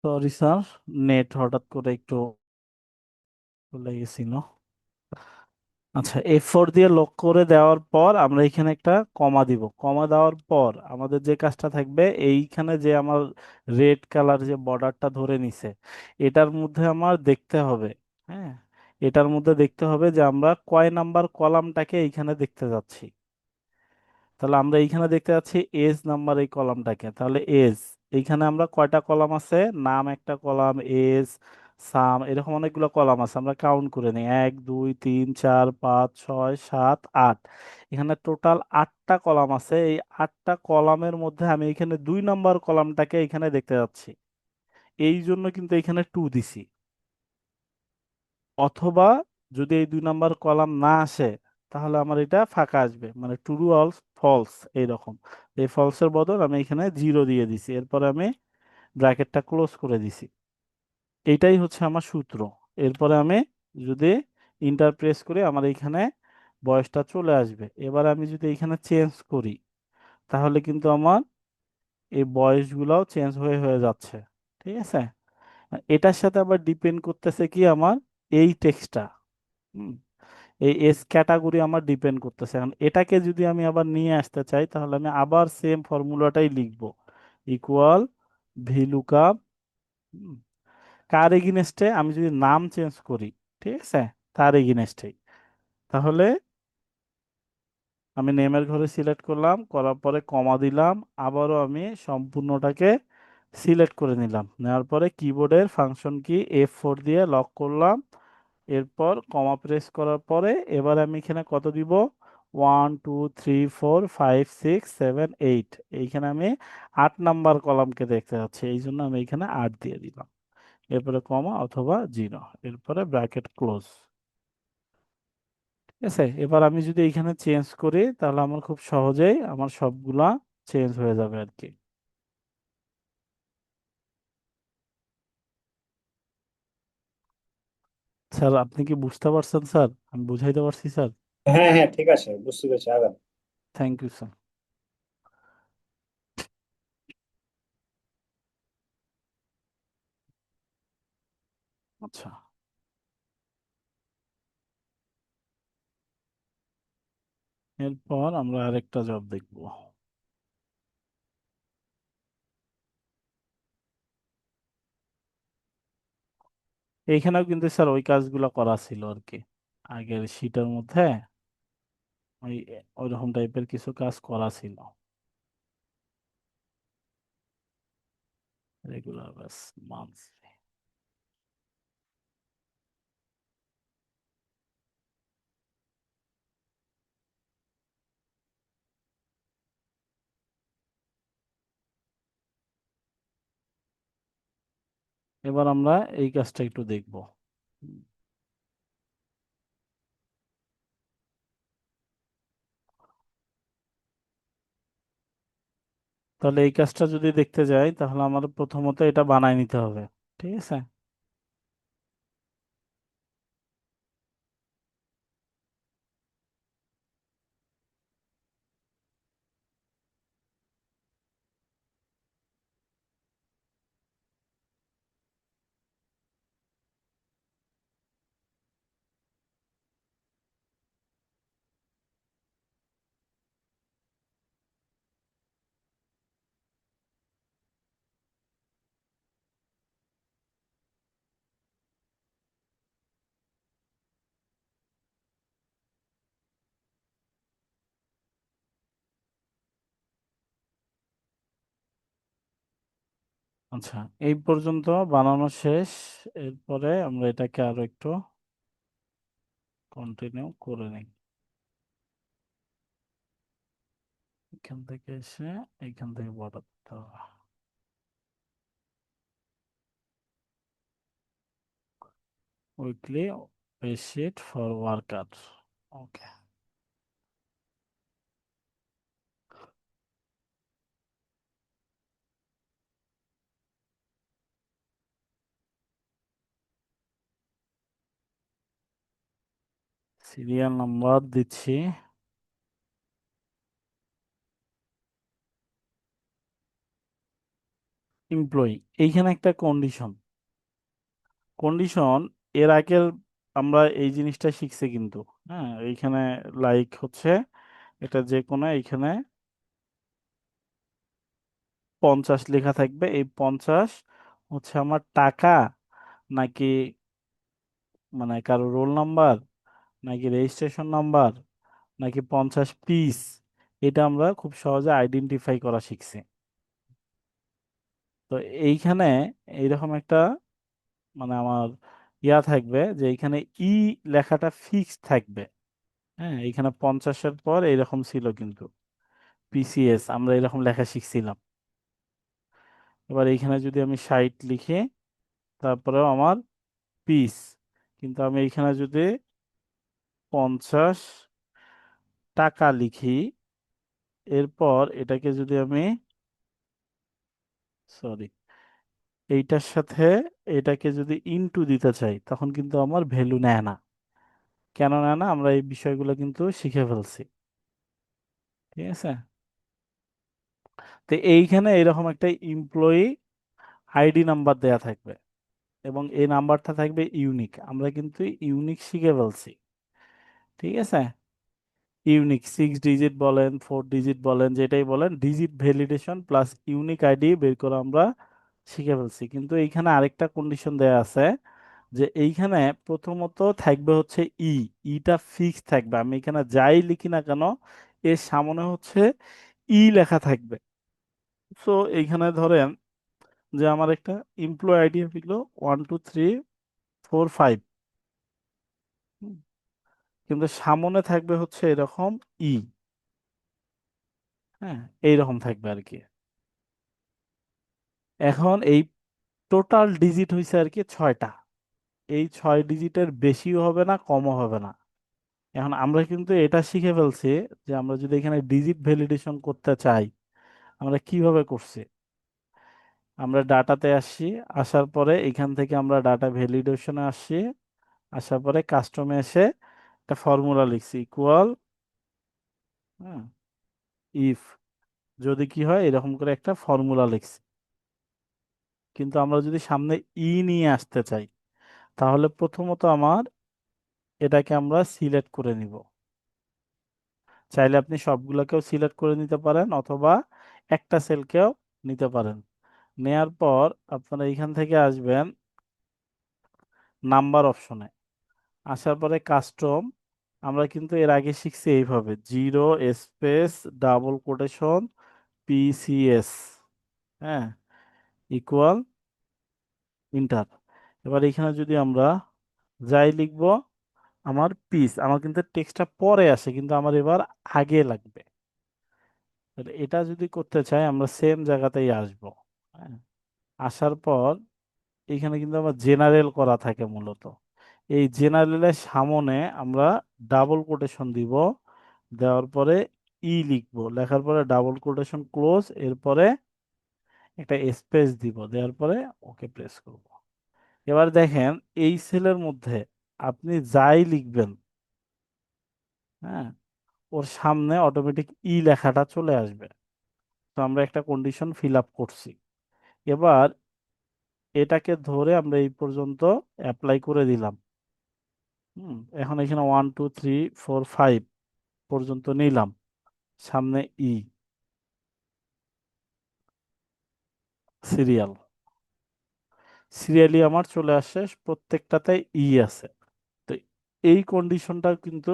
Sorry sir, net হঠাৎ করে একটু চলে গেছিল। আচ্ছা, F4 দিয়ে লক করে দেওয়ার পর আমরা এখানে একটা কমা দিব। কমা দেওয়ার পর আমাদের যে কাজটা থাকবে, এইখানে যে আমার রেড কালার যে বর্ডারটা ধরে নিছে, এটার মধ্যে আমার দেখতে হবে। হ্যাঁ, এটার মধ্যে দেখতে হবে যে আমরা কয় নাম্বার কলামটাকে এইখানে দেখতে যাচ্ছি। তাহলে আমরা এইখানে দেখতে পাচ্ছি এজ নাম্বার এই কলামটাকে। তাহলে এজ, এইখানে আমরা কয়টা কলাম আছে, নাম একটা কলাম, এজ, সাম, এরকম অনেকগুলো কলাম আছে। আমরা কাউন্ট করে নিই, 1 2 3 4 5 6 7 8। এখানে টোটাল 8টা কলাম আছে। এই 8টা কলামের মধ্যে আমি এখানে 2 নাম্বার কলামটাকে এখানে দেখতে যাচ্ছি। এই জন্য কিন্তু এখানে 2 দিছি। অথবা যদি এই 2 নাম্বার কলাম না আসে, তাহলে আমার এটা ফাঁকা আসবে, মানে ট্রু অর ফলস এইরকম। এই ফলসের বদল আমি এখানে 0 দিয়ে দিছি, এরপরে আমি ব্র্যাকেটটা ক্লোজ করে দিছি। এইটাই হচ্ছে আমার সূত্র। এরপরে আমি যদি ইন্টার প্রেস করি, আমার এখানে বয়সটা চলে আসবে। এবার আমি যদি এখানে চেঞ্জ করি, তাহলে কিন্তু আমার এই বয়সগুলোও চেঞ্জ হয়ে হয়ে যাচ্ছে। ঠিক আছে, এটার সাথে আবার ডিপেন্ড করতেছে কি আমার এই টেক্সটটা। এই এস ক্যাটাগরি আমার ডিপেন্ড করতেছে। এখন এটাকে যদি আমি আবার নিয়ে আসতে চাই, তাহলে আমি আবার সেম ফর্মুলাটাই লিখব, ইকুয়াল ভিলুকাপ। কার এগেইনস্টে আমি যদি নাম চেঞ্জ করি, ঠিক আছে, তার এগেইনস্টে, তাহলে আমি নেমের ঘরে সিলেক্ট করলাম, করার পরে কমা দিলাম, আবারও আমি সম্পূর্ণটাকে সিলেক্ট করে নিলাম, নেওয়ার পরে কিবোর্ডের ফাংশন কি F4 দিয়ে লক করলাম। এরপর কমা প্রেস করার পরে এবার আমি এখানে কত দিব, 1 2 3 4 5 6 7 8। এইখানে আমি 8 নাম্বার কলামকে দেখতে যাচ্ছি, এই জন্য আমি এখানে 8 দিয়ে দিলাম। এরপরে কমা অথবা 0, এরপরে ব্র্যাকেট ক্লোজ। ঠিক আছে, এবার আমি যদি এখানে চেঞ্জ করি, তাহলে আমার খুব সহজেই আমার সবগুলা চেঞ্জ হয়ে যাবে আর কি। স্যার, আপনি কি বুঝতে পারছেন স্যার? আমি বুঝাইতে পারছি স্যার? হ্যাঁ হ্যাঁ, ঠিক আছে, বুঝতে পেরেছি, আগান। Thank you sir. আচ্ছা, এরপর আমরা আরেকটা জব দেখব। এইখানেও কিন্তু স্যার ওই কাজগুলো করা ছিল আর কি, আগের শীটের মধ্যে ওই ওইরকম টাইপের কিছু কাজ করা ছিল। রেগুলার ব্যাস, মান্থলি। এবার আমরা এই কাজটা একটু দেখব। হুম, তাহলে এই কাজটা যদি দেখতে যাই, তাহলে আমার প্রথমত এটা বানায় নিতে হবে। ঠিক আছে। আচ্ছা, এই পর্যন্ত বানানো শেষ। এরপরে আমরা এটাকে আরো একটু কন্টিনিউ করে নিই। এখান থেকে এসে এখান থেকে বর্ডার দিতে হবে। Weekly sheet for worker. Okay. Serial number দিচ্ছি। এমপ্লয়ি, এইখানে একটা কন্ডিশন। কন্ডিশন এর আগের আমরা এই জিনিসটা শিখছি কিন্তু। হ্যাঁ, এইখানে লাইক হচ্ছে এটা যে কোনো এইখানে 50 লেখা থাকবে। এই 50 হচ্ছে আমার টাকা, নাকি মানে কারো রোল নাম্বার, নাকি রেজিস্ট্রেশন নাম্বার, নাকি 50 পিস, এটা আমরা খুব সহজে আইডেন্টিফাই করা শিখছি। তো এইখানে এইরকম একটা মানে আমার ইয়া থাকবে যে এইখানে ই লেখাটা ফিক্সড থাকবে। হ্যাঁ, এইখানে 50-এর পর এইরকম ছিল কিন্তু পিসিএস আমরা এরকম লেখা শিখছিলাম। এবার এইখানে যদি আমি 60 লিখি, তারপরেও আমার পিস, কিন্তু আমি এইখানে যদি 50 টাকা লিখি, এরপর এটাকে যদি আমি সরি এইটার সাথে এটাকে যদি ইনটু দিতে চাই, তখন কিন্তু আমার ভ্যালু নেয় না। কেন নেয় না, আমরা এই বিষয়গুলো কিন্তু শিখে ফেলছি। ঠিক আছে, তো এইখানে এরকম একটা এমপ্লয়ি আইডি নাম্বার দেয়া থাকবে, এবং এই নাম্বারটা থাকবে ইউনিক। আমরা কিন্তু ইউনিক শিখে ফেলছি। ঠিক আছে, ইউনিক 6 ডিজিট বলেন, 4 ডিজিট বলেন, যেটাই বলেন, digit validation plus unique ID বের করে আমরা শিখে ফেলছি। কিন্তু এইখানে আরেকটা কন্ডিশন দেয়া আছে যে এইখানে প্রথমত থাকবে হচ্ছে ইটা ফিক্স থাকবে। আমি এখানে যাই লিখি না কেন, এর সামনে হচ্ছে লেখা থাকবে। সো এইখানে ধরেন যে আমার একটা এমপ্লয় আইডি হলো 1 2 3 4 5, কিন্তু সামনে থাকবে হচ্ছে এরকম ই। হ্যাঁ, এইরকম থাকবে আর কি। এখন এই টোটাল ডিজিট হয়েছে আর কি 6টা। এই 6 ডিজিটের বেশিও হবে না, কমও হবে না। এখন আমরা কিন্তু এটা শিখে ফেলছি যে আমরা যদি এখানে ডিজিট ভ্যালিডেশন করতে চাই, আমরা কিভাবে করছি। আমরা ডাটাতে আসছি, আসার পরে এখান থেকে আমরা ডাটা ভ্যালিডেশনে আসছি, আসার পরে কাস্টমে এসে একটা ফর্মুলা লিখছি ইকুয়াল, হ্যাঁ, ইফ, যদি কি হয় এরকম করে একটা ফর্মুলা লিখছি। কিন্তু আমরা যদি সামনে নিয়ে আসতে চাই, তাহলে প্রথমত আমার এটাকে আমরা সিলেক্ট করে নিব। চাইলে আপনি সবগুলোকেও সিলেক্ট করে নিতে পারেন, অথবা একটা সেলকেও নিতে পারেন। নেয়ার পর আপনারা এখান থেকে আসবেন নাম্বার অপশনে। আসার পরে কাস্টম, আমরা কিন্তু এর আগে শিখছি এইভাবে 0 স্পেস ডাবল কোটেশন পিসিএস, হ্যাঁ, ইকুয়াল ইন্টার। এবার এখানে যদি আমরা যাই লিখবো, আমার পিস, আমার কিন্তু টেক্সটটা পরে আসে কিন্তু আমার এবার আগে লাগবে। তাহলে এটা যদি করতে চাই আমরা সেম জায়গাতেই আসবো। হ্যাঁ, আসার পর এখানে কিন্তু আমার জেনারেল করা থাকে মূলত। এই জেনারেলের সামনে আমরা ডাবল কোটেশন দিব, দেওয়ার পরে লিখবো, লেখার পরে ডাবল কোটেশন ক্লোজ, এরপরে একটা স্পেস দিব, দেওয়ার পরে ওকে প্রেস করব। এবার দেখেন এই সেলের মধ্যে আপনি যাই লিখবেন, হ্যাঁ, ওর সামনে অটোমেটিক লেখাটা চলে আসবে। তো আমরা একটা কন্ডিশন ফিল আপ করছি। এবার এটাকে ধরে আমরা এই পর্যন্ত অ্যাপ্লাই করে দিলাম। এখন এখানে 1 2 3 4 5 পর্যন্ত নিলাম, সামনে ই সিরিয়াল, সিরিয়ালি আমার চলে আসে, প্রত্যেকটাতে আছে। তো এই কন্ডিশনটা কিন্তু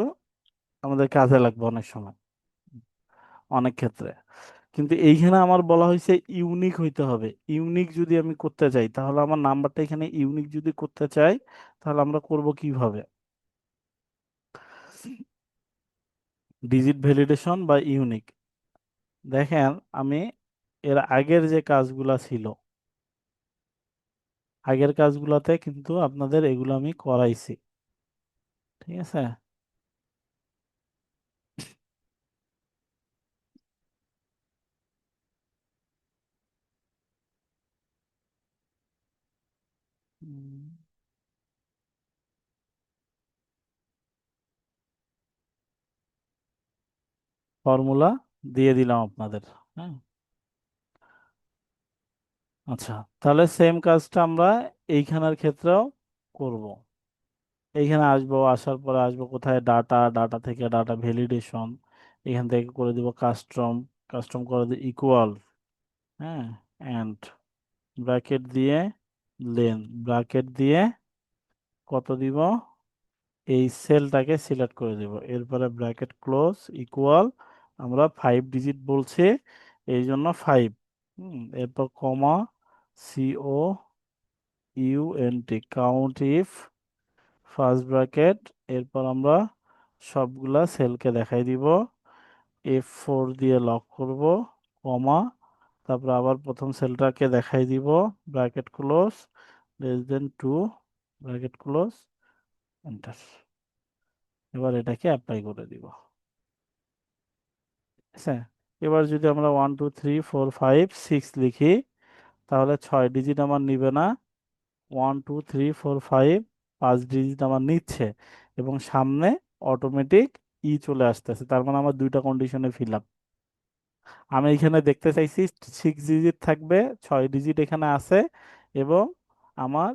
আমাদের কাজে লাগবে অনেক সময়, অনেক ক্ষেত্রে। কিন্তু এইখানে আমার বলা হয়েছে ইউনিক হইতে হবে। ইউনিক যদি আমি করতে চাই, তাহলে আমার নাম্বারটা এখানে ইউনিক যদি করতে চাই, তাহলে আমরা করব কিভাবে, ডিজিট ভ্যালিডেশন বা ইউনিক। দেখেন আমি এর আগের যে কাজগুলা ছিল, আগের কাজগুলাতে কিন্তু আপনাদের এগুলো আমি করাইছি। ঠিক আছে, ফর্মুলা দিয়ে দিলাম আপনাদের। হ্যাঁ, আচ্ছা, তাহলে সেম কাজটা আমরা এইখানের ক্ষেত্রেও করব। এইখানে আসবো, আসার পরে আসবো কোথায়, ডাটা, ডাটা থেকে ডাটা ভ্যালিডেশন, এখান থেকে করে দিব কাস্টম, কাস্টম করে দিব ইকুয়াল, হ্যাঁ, এন্ড ব্র্যাকেট দিয়ে লেন, ব্র্যাকেট দিয়ে কত দিব, এই সেলটাকে সিলেক্ট করে দিব, এরপরে ব্র্যাকেট ক্লোজ ইকুয়াল, আমরা 5 ডিজিট বলছি এই জন্য 5, এরপর কমা, COUNT, count if, first bracket, এরপর আমরা সবগুলা সেলকে দেখাই দিব, F4 দিয়ে লক করব, কমা, তারপর আবার প্রথম সেলটাকে দেখাই দিব, bracket close, <2, bracket close, enter. এবার এটাকে অ্যাপ্লাই করে দিব, ঠিক আছে? এবার যদি আমরা 1 2 3 4 5 6 লিখি, তাহলে 6 ডিজিট আমার নিবে না, 1 2 3 4 5, 5 ডিজিট আমার নিচ্ছে, এবং সামনে অটোমেটিক চলে আসতেছে, তার মানে আমার দুইটা কন্ডিশনে ফিল আপ। আমি এখানে দেখতে চাইছি 6 ডিজিট থাকবে, 6 ডিজিট এখানে আছে, এবং আমার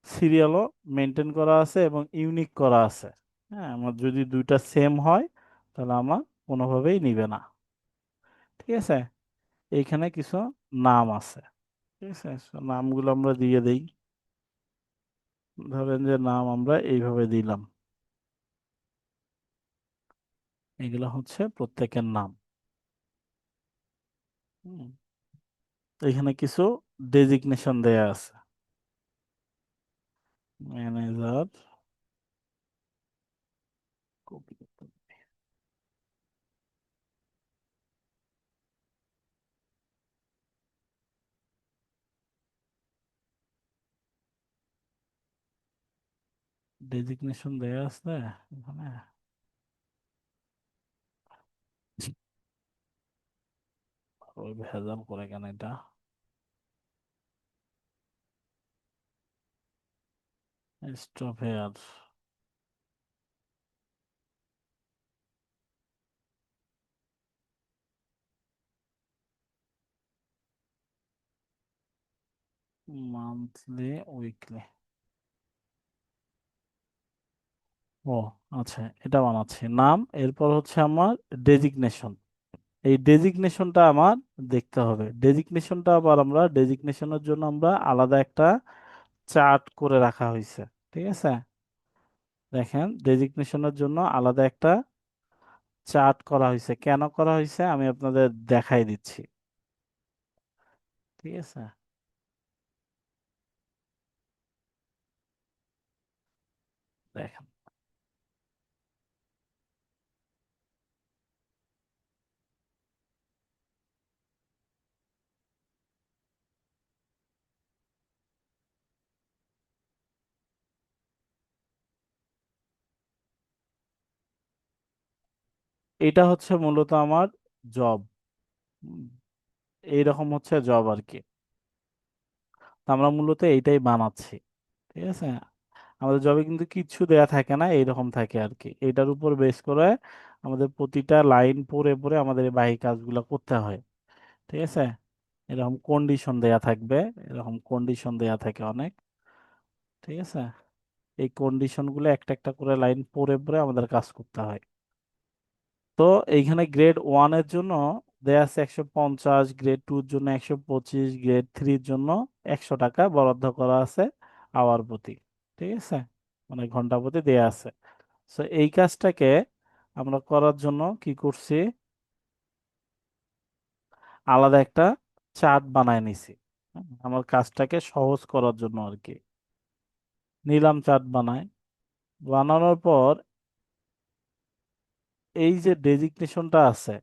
সিরিয়ালও মেনটেন করা আছে এবং ইউনিক করা আছে। হ্যাঁ, আমার যদি দুইটা সেম হয় তাহলে আমার কোনোভাবেই নিবে না, ঠিক আছে? এইখানে কিছু নাম আছে, ঠিক আছে? So, নামগুলো আমরা দিয়ে দেই, ধরেন যে নাম আমরা এইভাবে দিলাম, এগুলো হচ্ছে প্রত্যেকের নাম। হুম, এখানে কিছু ডেজিগনেশন দেয়া আছে, ম্যানেজার, কপি, ডেজিগনেশন দেয়া আছে এখানে, ওই ভেজাল করে কেন এটা, স্টপ হেয়ার, মান্থলি, উইকলি, ও আচ্ছা, এটা বানাচ্ছি নাম, এরপর হচ্ছে আমার ডেজিগনেশন, এই ডেজিগনেশনটা আমার দেখতে হবে, ডেজিগনেশনটা আবার আমরা ডেজিগনেশনের জন্য আমরা আলাদা একটা চার্ট করে রাখা হয়েছে, ঠিক আছে? দেখেন, ডেজিগনেশনের জন্য আলাদা একটা চার্ট করা হয়েছে, কেন করা হয়েছে আমি আপনাদের দেখাই দিচ্ছি, ঠিক আছে? দেখেন, এটা হচ্ছে মূলত আমার জব, এইরকম হচ্ছে জব আর কি। তো আমরা মূলত এইটাই বানাচ্ছি, ঠিক আছে? আমাদের জবে কিন্তু কিচ্ছু দেয়া থাকে না, এইরকম থাকে আর কি, এটার উপর বেস করে আমাদের প্রতিটা লাইন পড়ে পড়ে আমাদের এই বাকি কাজগুলো করতে হয়, ঠিক আছে? এরকম কন্ডিশন দেয়া থাকবে, এরকম কন্ডিশন দেয়া থাকে অনেক, ঠিক আছে? এই কন্ডিশন গুলো একটা একটা করে লাইন পড়ে পড়ে আমাদের কাজ করতে হয়। তো এইখানে গ্রেড 1 এর জন্য দেয়া আছে 150, গ্রেড 2 এর জন্য 125, গ্রেড 3 এর জন্য 100 টাকা বরাদ্দ করা আছে আওয়ার প্রতি, ঠিক আছে? মানে ঘন্টা প্রতি দেয়া আছে। তো এই কাজটাকে আমরা করার জন্য কি করছি, আলাদা একটা চার্ট বানায় নিছি, আমার কাজটাকে সহজ করার জন্য আর কি, নিলাম চার্ট বানায়, বানানোর পর এই যে ডেজিগনেশনটা আছে,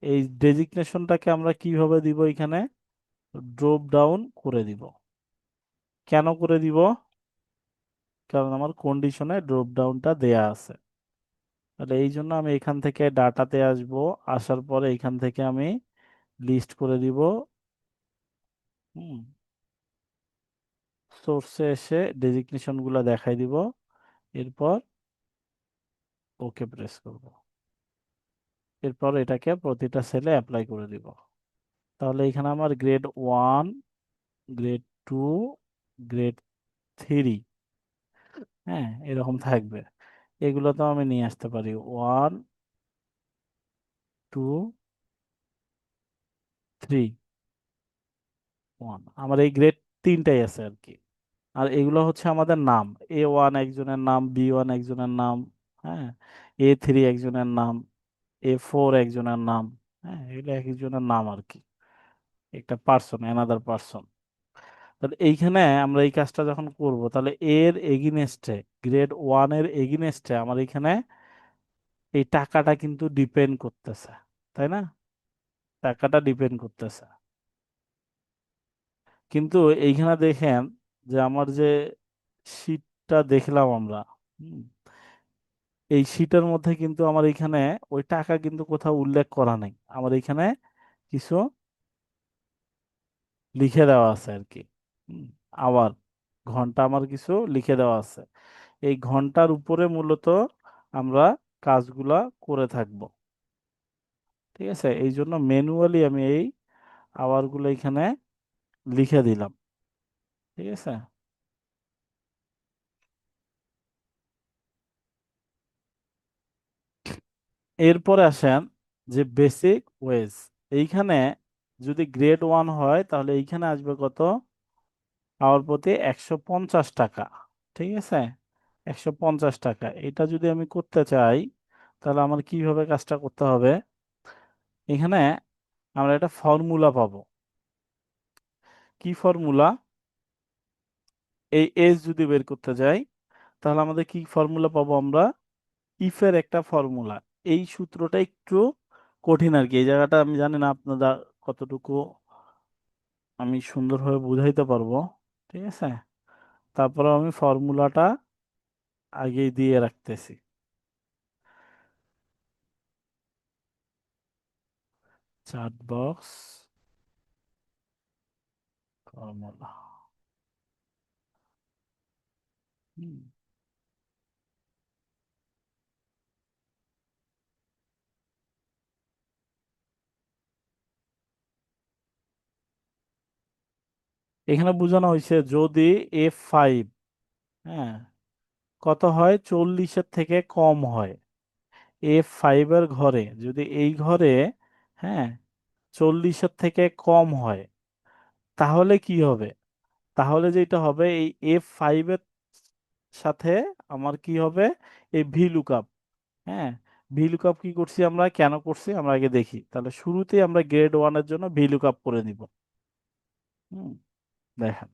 এই ডেজিগনেশনটাকে আমরা কিভাবে দিব, এখানে ড্রপ ডাউন করে দিব। কেন করে দিব? কারণ আমার কন্ডিশনে ড্রপ ডাউনটা দেয়া আছে। তাহলে এই জন্য আমি এখান থেকে ডাটাতে আসব, আসার পরে এখান থেকে আমি লিস্ট করে দিব, হুম, সোর্সে এসে ডেজিগনেশন গুলা দেখাই দিব, এরপর ওকে প্রেস করব। এরপর এটাকে প্রতিটা সেলে অ্যাপ্লাই করে দিব। তাহলে এখানে আমার গ্রেড 1, গ্রেড 2, গ্রেড 3, হ্যাঁ, এরকম থাকবে। এগুলো তো আমি নিয়ে আসতে পারি 1, 2, 3, 1, আমার এই গ্রেড তিনটাই আছে আর কি। আর এগুলো হচ্ছে আমাদের নাম, A1 একজনের নাম, B1 একজনের নাম, হ্যাঁ, A3 একজনের নাম, A4 একজনের নাম, হ্যাঁ, এগুলো এক একজনের নাম আর কি, একটা পার্সন, অ্যানাদার পার্সন। তাহলে এইখানে আমরা এই কাজটা যখন করব, তাহলে এর এগিনেস্টে, গ্রেড 1 এর এগিনেস্টে আমার এখানে এই টাকাটা কিন্তু ডিপেন্ড করতেছে, তাই না? টাকাটা ডিপেন্ড করতেছে। কিন্তু এইখানে দেখেন যে আমার যে শীটটা দেখলাম আমরা, হুম, এই শীটের মধ্যে কিন্তু আমার এখানে ওই টাকা কিন্তু কোথাও উল্লেখ করা নেই। আমার এখানে কিছু লিখে দেওয়া আছে আর কি। হুম, আবার ঘন্টা আমার কিছু লিখে দেওয়া আছে। এই ঘন্টার উপরে মূলত আমরা কাজগুলা করে থাকবো। ঠিক আছে, এই জন্য ম্যানুয়ালি আমি এই আওয়ারগুলো এখানে লিখে দিলাম। ঠিক আছে। এরপরে আসেন যে বেসিক ওয়েজ। এইখানে যদি গ্রেড 1 হয় তাহলে এইখানে আসবে কত? আওয়ার প্রতি 150 টাকা। ঠিক আছে, 150 টাকা। এটা যদি আমি করতে চাই তাহলে আমার কিভাবে কাজটা করতে হবে? এখানে আমরা একটা ফর্মুলা পাবো। কি ফর্মুলা? এই এজ যদি বের করতে যাই তাহলে আমাদের কি ফর্মুলা পাবো আমরা? ইফের একটা ফর্মুলা। এই সূত্রটা একটু কঠিন আর কি, এই জায়গাটা আমি জানি না আপনারা কতটুকু আমি সুন্দরভাবে বুঝাইতে পারবো। ঠিক আছে, তারপরে আমি ফর্মুলাটা আগেই দিয়ে রাখতেছি। Chart box, formula. এখানে বোঝানো হয়েছে যদি F5, হ্যাঁ, কত হয়, 40-এর থেকে কম হয়। F5 এর ঘরে যদি এই ঘরে, হ্যাঁ, 40-এর থেকে কম হয়, তাহলে কি হবে? তাহলে যেটা হবে, এই F5 এর সাথে আমার কি হবে, এই ভি লুকআপ, হ্যাঁ, ভি লুকআপ কি করছি আমরা, কেন করছি আমরা আগে দেখি। তাহলে শুরুতেই আমরা গ্রেড 1 এর জন্য ভি লুকআপ করে নিব। হুম, দেখেন,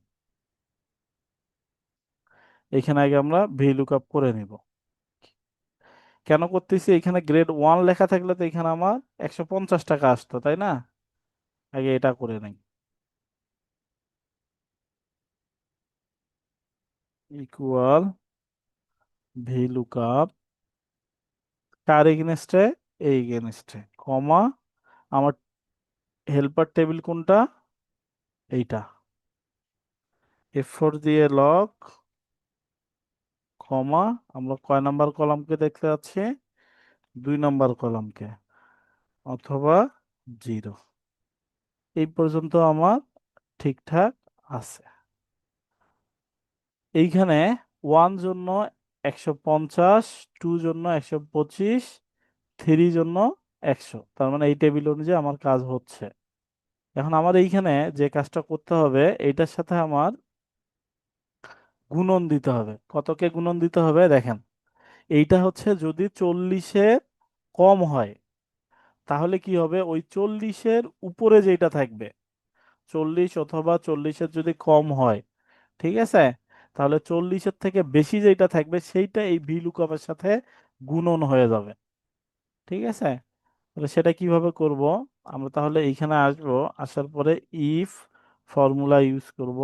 এখানে আগে আমরা ভি লুকআপ করে নিব। কেন করতেছি? এখানে গ্রেড 1 লেখা থাকলে তো এখানে আমার 150 টাকা আসতো, তাই না? আগে এটা করে নেই। ইকুয়াল ভি লুকআপ কার এগেনস্টে? এই এগেনস্টে, কমা, আমার হেল্পার টেবিল কোনটা? এইটা। F4 দিয়ে লক, কমা, আমরা কয় নাম্বার কলামকে দেখতে যাচ্ছি? 2 নাম্বার কলামকে, অথবা 0। এই পর্যন্ত আমার ঠিকঠাক আছে। এইখানে 1 জন্য 150, 2 জন্য 125, 3 জন্য 100, তার মানে এই টেবিল অনুযায়ী আমার কাজ হচ্ছে। এখন আমার এইখানে যে কাজটা করতে হবে, এইটার সাথে আমার গুণন দিতে হবে। কতকে গুণন দিতে হবে দেখেন, এইটা হচ্ছে যদি 40-এর কম হয়, তাহলে কি হবে, ওই 40-এর উপরে যেটা থাকবে, 40 অথবা 40-এর যদি কম হয়, ঠিক আছে, তাহলে 40-এর থেকে বেশি যেটা থাকবে সেইটা এই ভি লুকআপের সাথে গুণন হয়ে যাবে। ঠিক আছে, তাহলে সেটা কিভাবে করব? আমরা তাহলে এইখানে আসবো, আসার পরে ইফ ফর্মুলা ইউজ করব।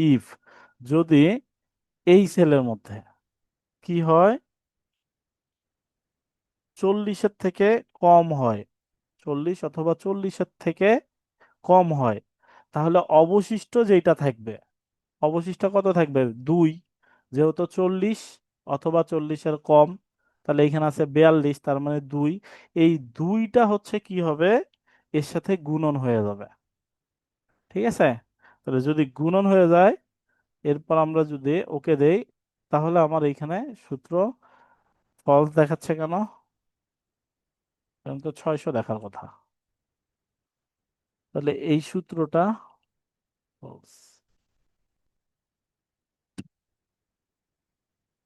ইফ যদি এই সেলের মধ্যে কি হয়, 40-এর থেকে কম হয়, 40 অথবা 40-এর থেকে কম হয়, তাহলে অবশিষ্ট যেটা থাকবে, অবশিষ্ট কত থাকবে? 2, যেহেতু 40 অথবা 40-এর কম, তাহলে এখানে আছে 42, তার মানে 2। এই 2টা হচ্ছে কি হবে, এর সাথে গুণন হয়ে যাবে। ঠিক আছে, তাহলে যদি গুণন হয়ে যায়, এরপর আমরা যদি ওকে দেই, তাহলে আমার এইখানে সূত্র ফলস দেখাচ্ছে কেন? কারণ তো 600 দেখার কথা। তাহলে এই সূত্রটা false।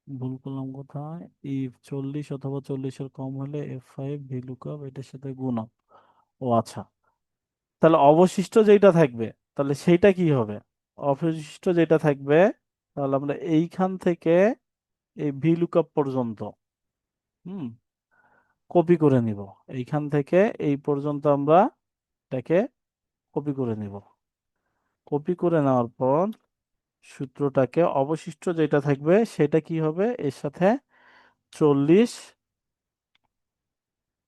ভুল করলাম কোথায়? ইফ 40 অথবা 40-এর কম হলে F5 VLOOKUP এটার সাথে গুণক। ও আচ্ছা, তাহলে অবশিষ্ট যেটা থাকবে, তাহলে সেইটা কি হবে? অবশিষ্ট যেটা থাকবে, তাহলে আমরা এইখান থেকে এই VLOOKUP পর্যন্ত হুম কপি করে নিব। এইখান থেকে এই পর্যন্ত আমরা এটাকে কপি করে নিব। কপি করে নেওয়ার পর সূত্রটাকে অবশিষ্ট যেটা থাকবে সেটা কি হবে, এর সাথে 40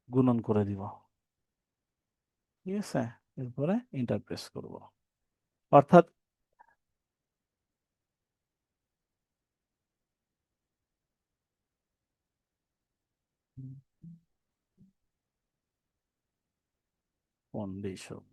গুণন করে দিব। ঠিক আছে, এরপরে এন্টার প্রেস করব। অর্থাৎ কন্ডিশন,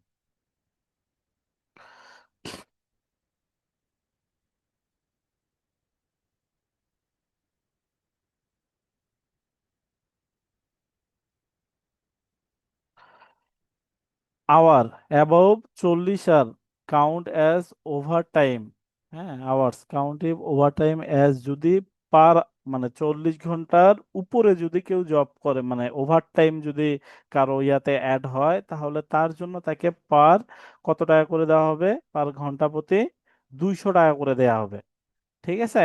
আওয়ার অ্যাবাউভ 40 আর কাউন্ট অ্যাজ ওভার টাইম। হ্যাঁ, আওয়ার্স কাউন্টিভ ওভার টাইম অ্যাজ, যদি পার মানে 40 ঘন্টার উপরে যদি কেউ জব করে, মানে ওভার টাইম যদি কারো ইয়াতে অ্যাড হয়, তাহলে তার জন্য তাকে পার কত টাকা করে দেওয়া হবে? পার ঘন্টা প্রতি 200 টাকা করে দেওয়া হবে। ঠিক আছে,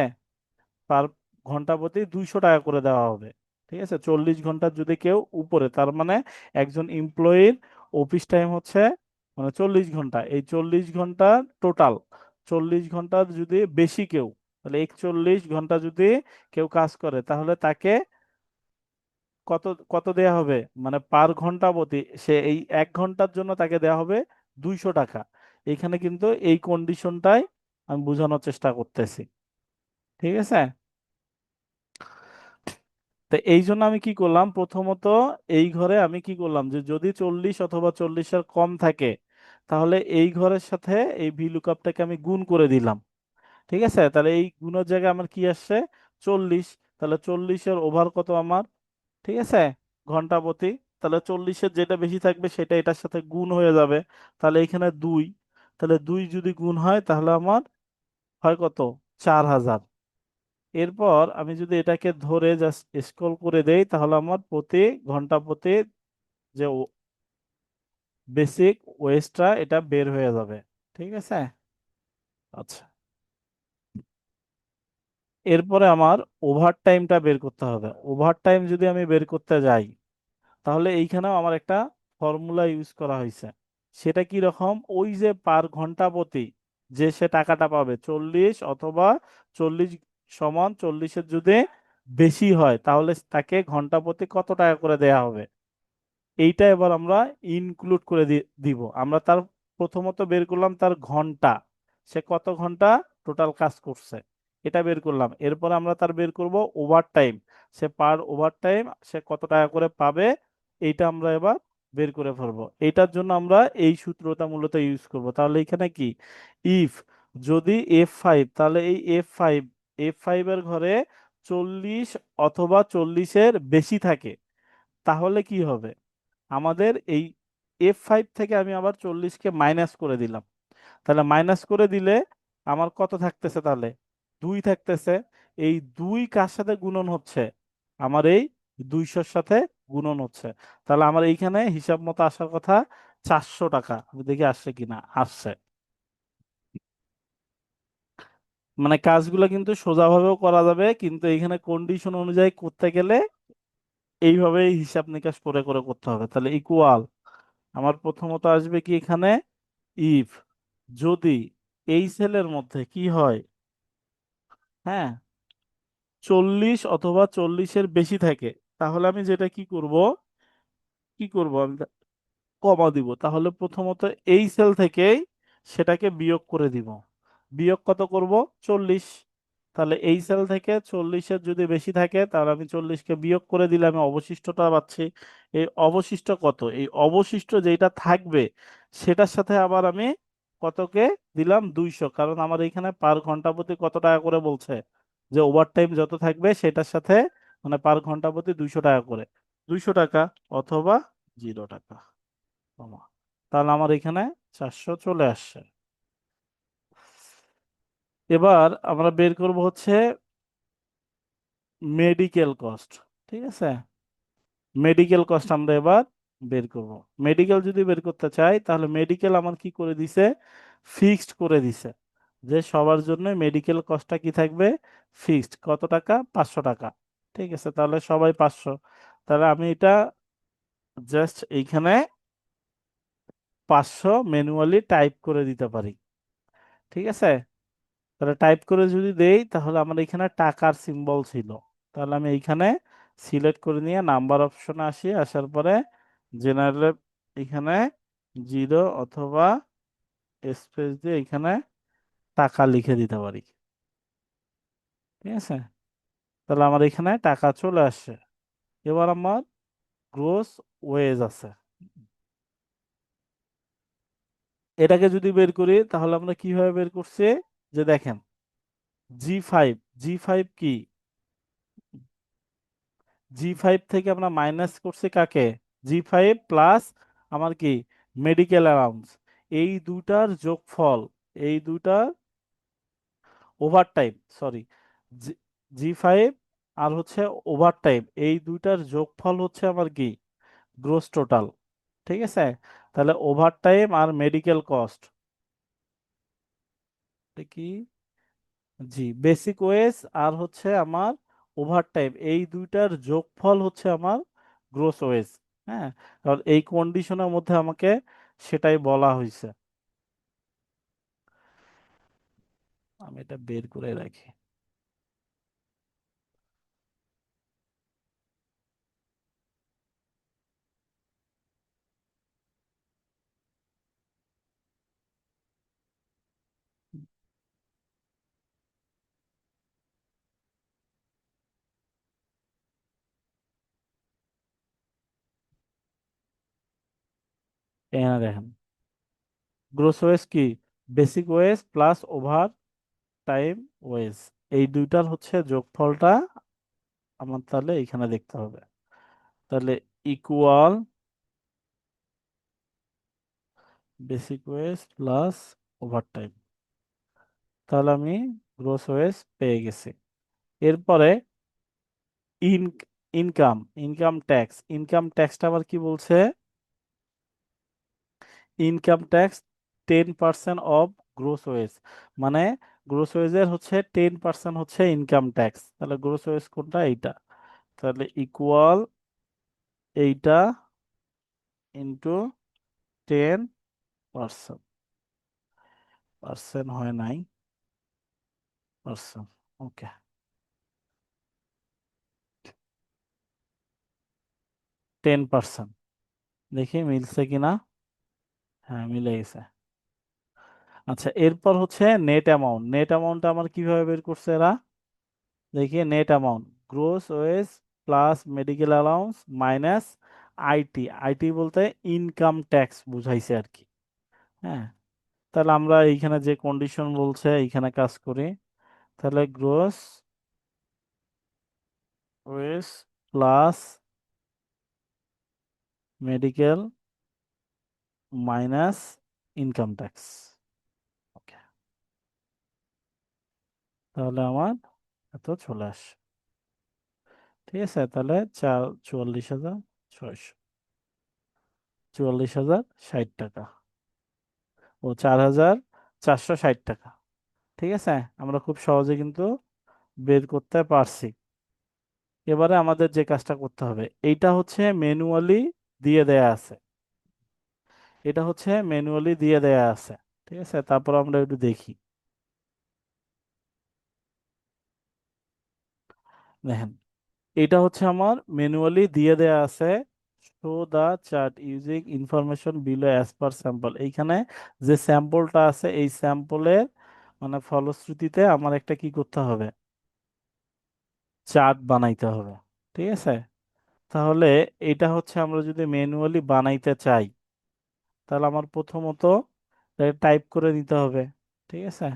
পার ঘন্টা প্রতি 200 টাকা করে দেওয়া হবে। ঠিক আছে, 40 ঘন্টার যদি কেউ উপরে, তার মানে একজন এমপ্লয়ির অফিস টাইম হচ্ছে মানে 40 ঘন্টা, এই 40 ঘন্টা টোটাল। 40 ঘন্টার যদি বেশি কেউ, তাহলে 41 ঘন্টা যদি কেউ কাজ করে, তাহলে তাকে কত কত দেয়া হবে? মানে পার ঘন্টা প্রতি, সে এই 1 ঘন্টার জন্য তাকে দেয়া হবে 200 টাকা। এখানে কিন্তু এই কন্ডিশনটাই আমি বোঝানোর চেষ্টা করতেছি। ঠিক আছে, তো এই জন্য আমি কি করলাম, প্রথমত এই ঘরে আমি কি করলাম, যে যদি 40 অথবা 40-এর কম থাকে, তাহলে এই ঘরের সাথে এই ভি লুকআপটাকে আমি গুণ করে দিলাম। ঠিক আছে, তাহলে এই গুণের জায়গায় আমার কি আসছে? 40। তাহলে 40-এর ওভার কত আমার? ঠিক আছে, ঘন্টা প্রতি। তাহলে 40-এর যেটা বেশি থাকবে সেটা এটার সাথে গুণ হয়ে যাবে। তাহলে এখানে 2, তাহলে 2 যদি গুণ হয় তাহলে আমার হয় কত? 4000। এরপর আমি যদি এটাকে ধরে জাস্ট স্ক্রল করে দেই, তাহলে আমার প্রতি ঘন্টা প্রতি যে বেসিক ওয়েজটা এটা বের হয়ে যাবে। ঠিক আছে, আচ্ছা, এরপরে আমার ওভার টাইমটা বের করতে হবে। ওভার টাইম যদি আমি বের করতে যাই, তাহলে এইখানেও আমার একটা ফর্মুলা ইউজ করা হয়েছে। সেটা কি রকম? ওই যে পার ঘন্টা প্রতি যে সে টাকাটা পাবে 40 অথবা 40 সমান 40-এর যদি বেশি হয়, তাহলে তাকে ঘন্টা প্রতি কত টাকা করে দেয়া হবে, এইটা এবার আমরা ইনক্লুড করে দিব। আমরা তার প্রথমত বের করলাম তার ঘন্টা, সে কত ঘন্টা টোটাল কাজ করছে, এটা বের করলাম। এরপর আমরা তার বের করব ওভার টাইম, সে পার ওভার টাইম সে কত টাকা করে পাবে, এইটা আমরা এবার বের করে ফেলবো। এইটার জন্য আমরা এই সূত্রটা মূলত ইউজ করব। তাহলে এখানে কি, ইফ যদি F5, তাহলে এই এফ ফাইভ এর ঘরে 40 অথবা 40-এর বেশি থাকে, তাহলে কি হবে? আমাদের এই F5 থেকে আমি আবার 40-কে মাইনাস করে দিলাম। তাহলে মাইনাস করে দিলে আমার কত থাকতেছে? তাহলে 2 থাকতেছে। এই 2 কার সাথে গুণন হচ্ছে? আমার এই 200-র সাথে গুণন হচ্ছে। তাহলে আমার এইখানে হিসাব মতো আসার কথা 400 টাকা। আমি দেখি আসছে কিনা, আসছে। মানে কাজগুলো কিন্তু সোজাভাবেও করা যাবে, কিন্তু এখানে কন্ডিশন অনুযায়ী করতে গেলে এইভাবে হিসাব নিকাশ করে করে করতে হবে। তাহলে ইকুয়াল, আমার প্রথমত আসবে কি এখানে, ইফ যদি এই সেলের মধ্যে কি হয়, হ্যাঁ, 40 অথবা 40-এর বেশি থাকে, তাহলে আমি যেটা কি করব আমি কমা দিব। তাহলে প্রথমত এই সেল থেকেই সেটাকে বিয়োগ করে দিব। বিয়োগ কত করব? 40। তাহলে এই সেল থেকে 40-এর যদি বেশি থাকে তাহলে আমি 40-কে বিয়োগ করে দিলে আমি অবশিষ্টটা পাচ্ছি। এই অবশিষ্ট কত, এই অবশিষ্ট যেটা থাকবে সেটার সাথে আবার আমি কতকে দিলাম 200, কারণ আমার এখানে পার ঘন্টা প্রতি কত টাকা করে বলছে, যে ওভারটাইম যত থাকবে সেটার সাথে মানে পার ঘন্টা প্রতি 200 টাকা করে, 200 টাকা অথবা 0 টাকা, কমা। তাহলে আমার এখানে 400 চলে আসছে। এবার আমরা বের করব হচ্ছে মেডিকেল কস্ট। ঠিক আছে, মেডিকেল কস্ট আমরা এবার বের করব। মেডিকেল যদি বের করতে চাই তাহলে মেডিকেল আমার কি করে দিছে, ফিক্সড করে দিছে, যে সবার জন্য মেডিকেল কস্টটা কি থাকবে, ফিক্সড। কত টাকা, 500 টাকা। ঠিক আছে, তাহলে সবাই 500। তাহলে আমি এটা জাস্ট এইখানে 500 ম্যানুয়ালি টাইপ করে দিতে পারি। ঠিক আছে, তাহলে টাইপ করে যদি দেই তাহলে আমার এখানে টাকার সিম্বল ছিল, তাহলে আমি এইখানে সিলেক্ট করে নিয়ে নাম্বার অপশনে আসি, আসার পরে জেনারেল এখানে 0 অথবা স্পেস দিয়ে এখানে টাকা লিখে দিতে পারি। ঠিক আছে, তাহলে আমার এখানে টাকা চলে আসছে। এবার আমার গ্রোস ওয়েজ আছে, এটাকে যদি বের করি তাহলে আমরা কিভাবে বের করছি, যে দেখেন G5, জি ফাইভ কি, জি ফাইভ থেকে আমরা মাইনাস করছি কাকে, জি5 প্লাস আমার কি মেডিকেল অ্যালাউন্স, এই দুটার যোগফল, এই দুটার ওভারটাইম, সরি, জি5 আর হচ্ছে ওভারটাইম, এই দুইটার যোগফল হচ্ছে আমার কি গ্রোস টোটাল। ঠিক আছে, তাহলে ওভারটাইম আর মেডিকেল কস্ট কি, জি বেসিক ওয়েজ আর হচ্ছে আমার ওভারটাইম, এই দুইটার যোগফল হচ্ছে আমার গ্রোস ওয়েজ। হ্যাঁ, কারণ এই কন্ডিশনের মধ্যে আমাকে সেটাই বলা হয়েছে। আমি এটা বের করে রাখি। এখানে দেখেন গ্রোস ওয়েজ কি, basic wage plus overtime wage, এই দুইটার হচ্ছে যোগফলটা আমার তাহলে এখানে দেখতে হবে। তাহলে equal basic wage plus overtime, তাহলে আমি গ্রোস ওয়েজ পেয়ে গেছি। এরপরে ইন ইনকাম, ইনকাম ট্যাক্সটা আবার কি বলছে, income tax 10% of gross wage, মানে গ্রোস ওয়েজের হচ্ছে 10% হচ্ছে ইনকাম ট্যাক্স, তাহলে গ্রোস ওয়েজ কোনটা, এইটা। তাহলে ইকুয়াল এইটা ইন্টু 10%, পার্সেন্ট হয় নাই, পার্সেন্ট, ওকে, 10%, দেখি মিলছে কিনা। হ্যাঁ, মিলে গেছে। আচ্ছা, এরপর হচ্ছে নেট অ্যামাউন্ট, নেট অ্যামাউন্ট আমার কিভাবে বের করছে এরা, দেখি net amount gross wage plus medical allowance minus IT, IT বলতে ইনকাম ট্যাক্স বুঝাইছে আর কি। হ্যাঁ, তাহলে আমরা এইখানে যে কন্ডিশন বলছে এইখানে কাজ করি, তাহলে gross wage plus medical minus income tax, okay, তাহলে আমার এত চলে আসে। ঠিক আছে, তাহলে 44,600, 44,060 টাকা ও 4,460 টাকা। ঠিক আছে, আমরা খুব সহজে কিন্তু বের করতে পারছি। এবারে আমাদের যে কাজটা করতে হবে, এইটা হচ্ছে ম্যানুয়ালি দিয়ে দেয়া আছে, এটা হচ্ছে ম্যানুয়ালি দিয়ে দেয়া আছে। ঠিক আছে, তারপর আমরা একটু দেখি। দেখেন, এটা হচ্ছে আমার ম্যানুয়ালি দিয়ে দেয়া আছে, show the chart using information below as per sample, এইখানে যে স্যাম্পলটা আছে এই স্যাম্পলের মানে ফলশ্রুতিতে আমার একটা কি করতে হবে, চার্ট বানাইতে হবে। ঠিক আছে, তাহলে এটা হচ্ছে আমরা যদি ম্যানুয়ালি বানাইতে চাই, তাহলে আমার প্রথমত টাইপ করে নিতে হবে। ঠিক আছে,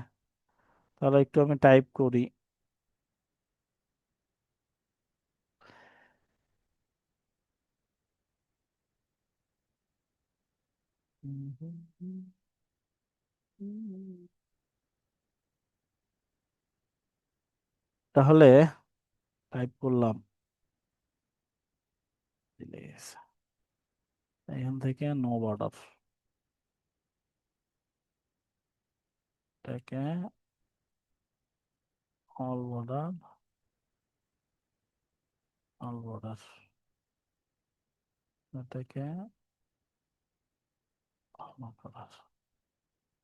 তাহলে একটু আমি টাইপ করি। তাহলে টাইপ করলাম, প্লিজ, এখান থেকে নো বর্ডার, এটাকে অল বর্ডার, অল বর্ডার, এটাকে নো বর্ডার।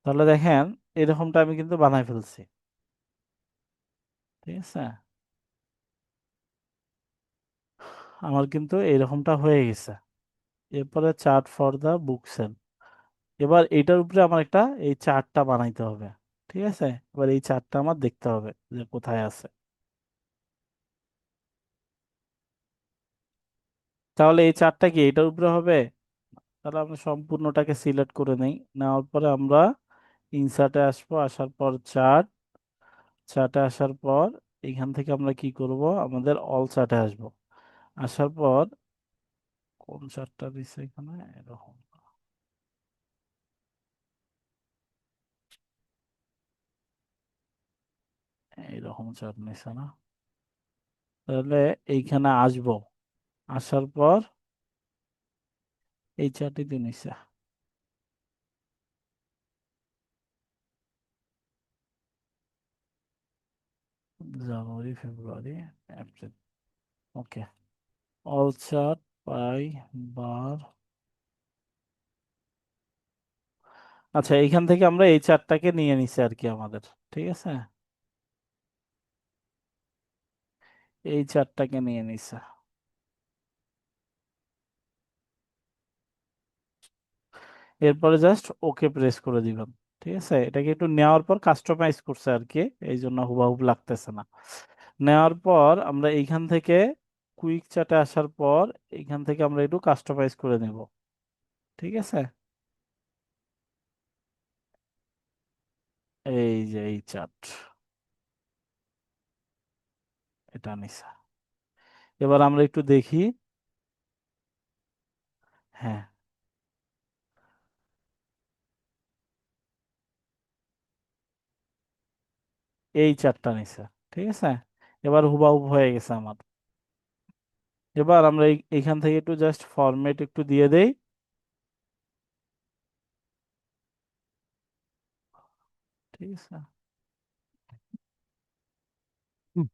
তাহলে দেখেন, এরকমটা আমি কিন্তু বানাই ফেলছি। ঠিক আছে, আমার কিন্তু এরকমটা হয়ে গেছে। এরপরে chart for the book sale. এবার এটার উপরে আমার একটা এই চার্টটা বানাইতে হবে। ঠিক আছে, এবার এই চার্টটা আমার দেখতে হবে যে কোথায় আছে। তাহলে এই চার্টটা কি এটার উপরে হবে? তাহলে আমরা সম্পূর্ণটাকে সিলেক্ট করে নেই, নেওয়ার পরে আমরা ইনসার্টে আসবো, আসার পর চার্ট, চার্টে আসার পর এখান থেকে আমরা কি করব, আমাদের অল চার্টে আসবো। আসার পর কোন চার্টটা দিছে এখানে, এরকম, এইরকম চার্ট নিছে না? তাহলে এইখানে আসবো, আসার পর এই চার্টই তো নিছে, January, February, April. Okay, all chart by bar. আচ্ছা, এইখান থেকে আমরা এই চার্টটাকে নিয়ে নিছি আর কি আমাদের। ঠিক আছে, এই চার্টটাকে নিয়ে নিছে। এরপরে জাস্ট ওকে প্রেস করে দিবেন। ঠিক আছে, এটাকে একটু নেওয়ার পর কাস্টমাইজ করছে আর কি, এই জন্য হুবাহুব লাগতেছে না। নেওয়ার পর আমরা এইখান থেকে কুইক চার্টে আসার পর এইখান থেকে আমরা একটু কাস্টমাইজ করে নেব। ঠিক আছে, এই যে এই চার্ট, এটা নিছে। এবার আমরা একটু দেখি। হ্যাঁ, এই চার্টটা নিছে। ঠিক আছে, এবার হুবাহুব হয়ে গেছে আমার। এবার আমরা এইখান থেকে একটু জাস্ট ফরম্যাট একটু দিয়ে দেই। ঠিক আছে, হুম।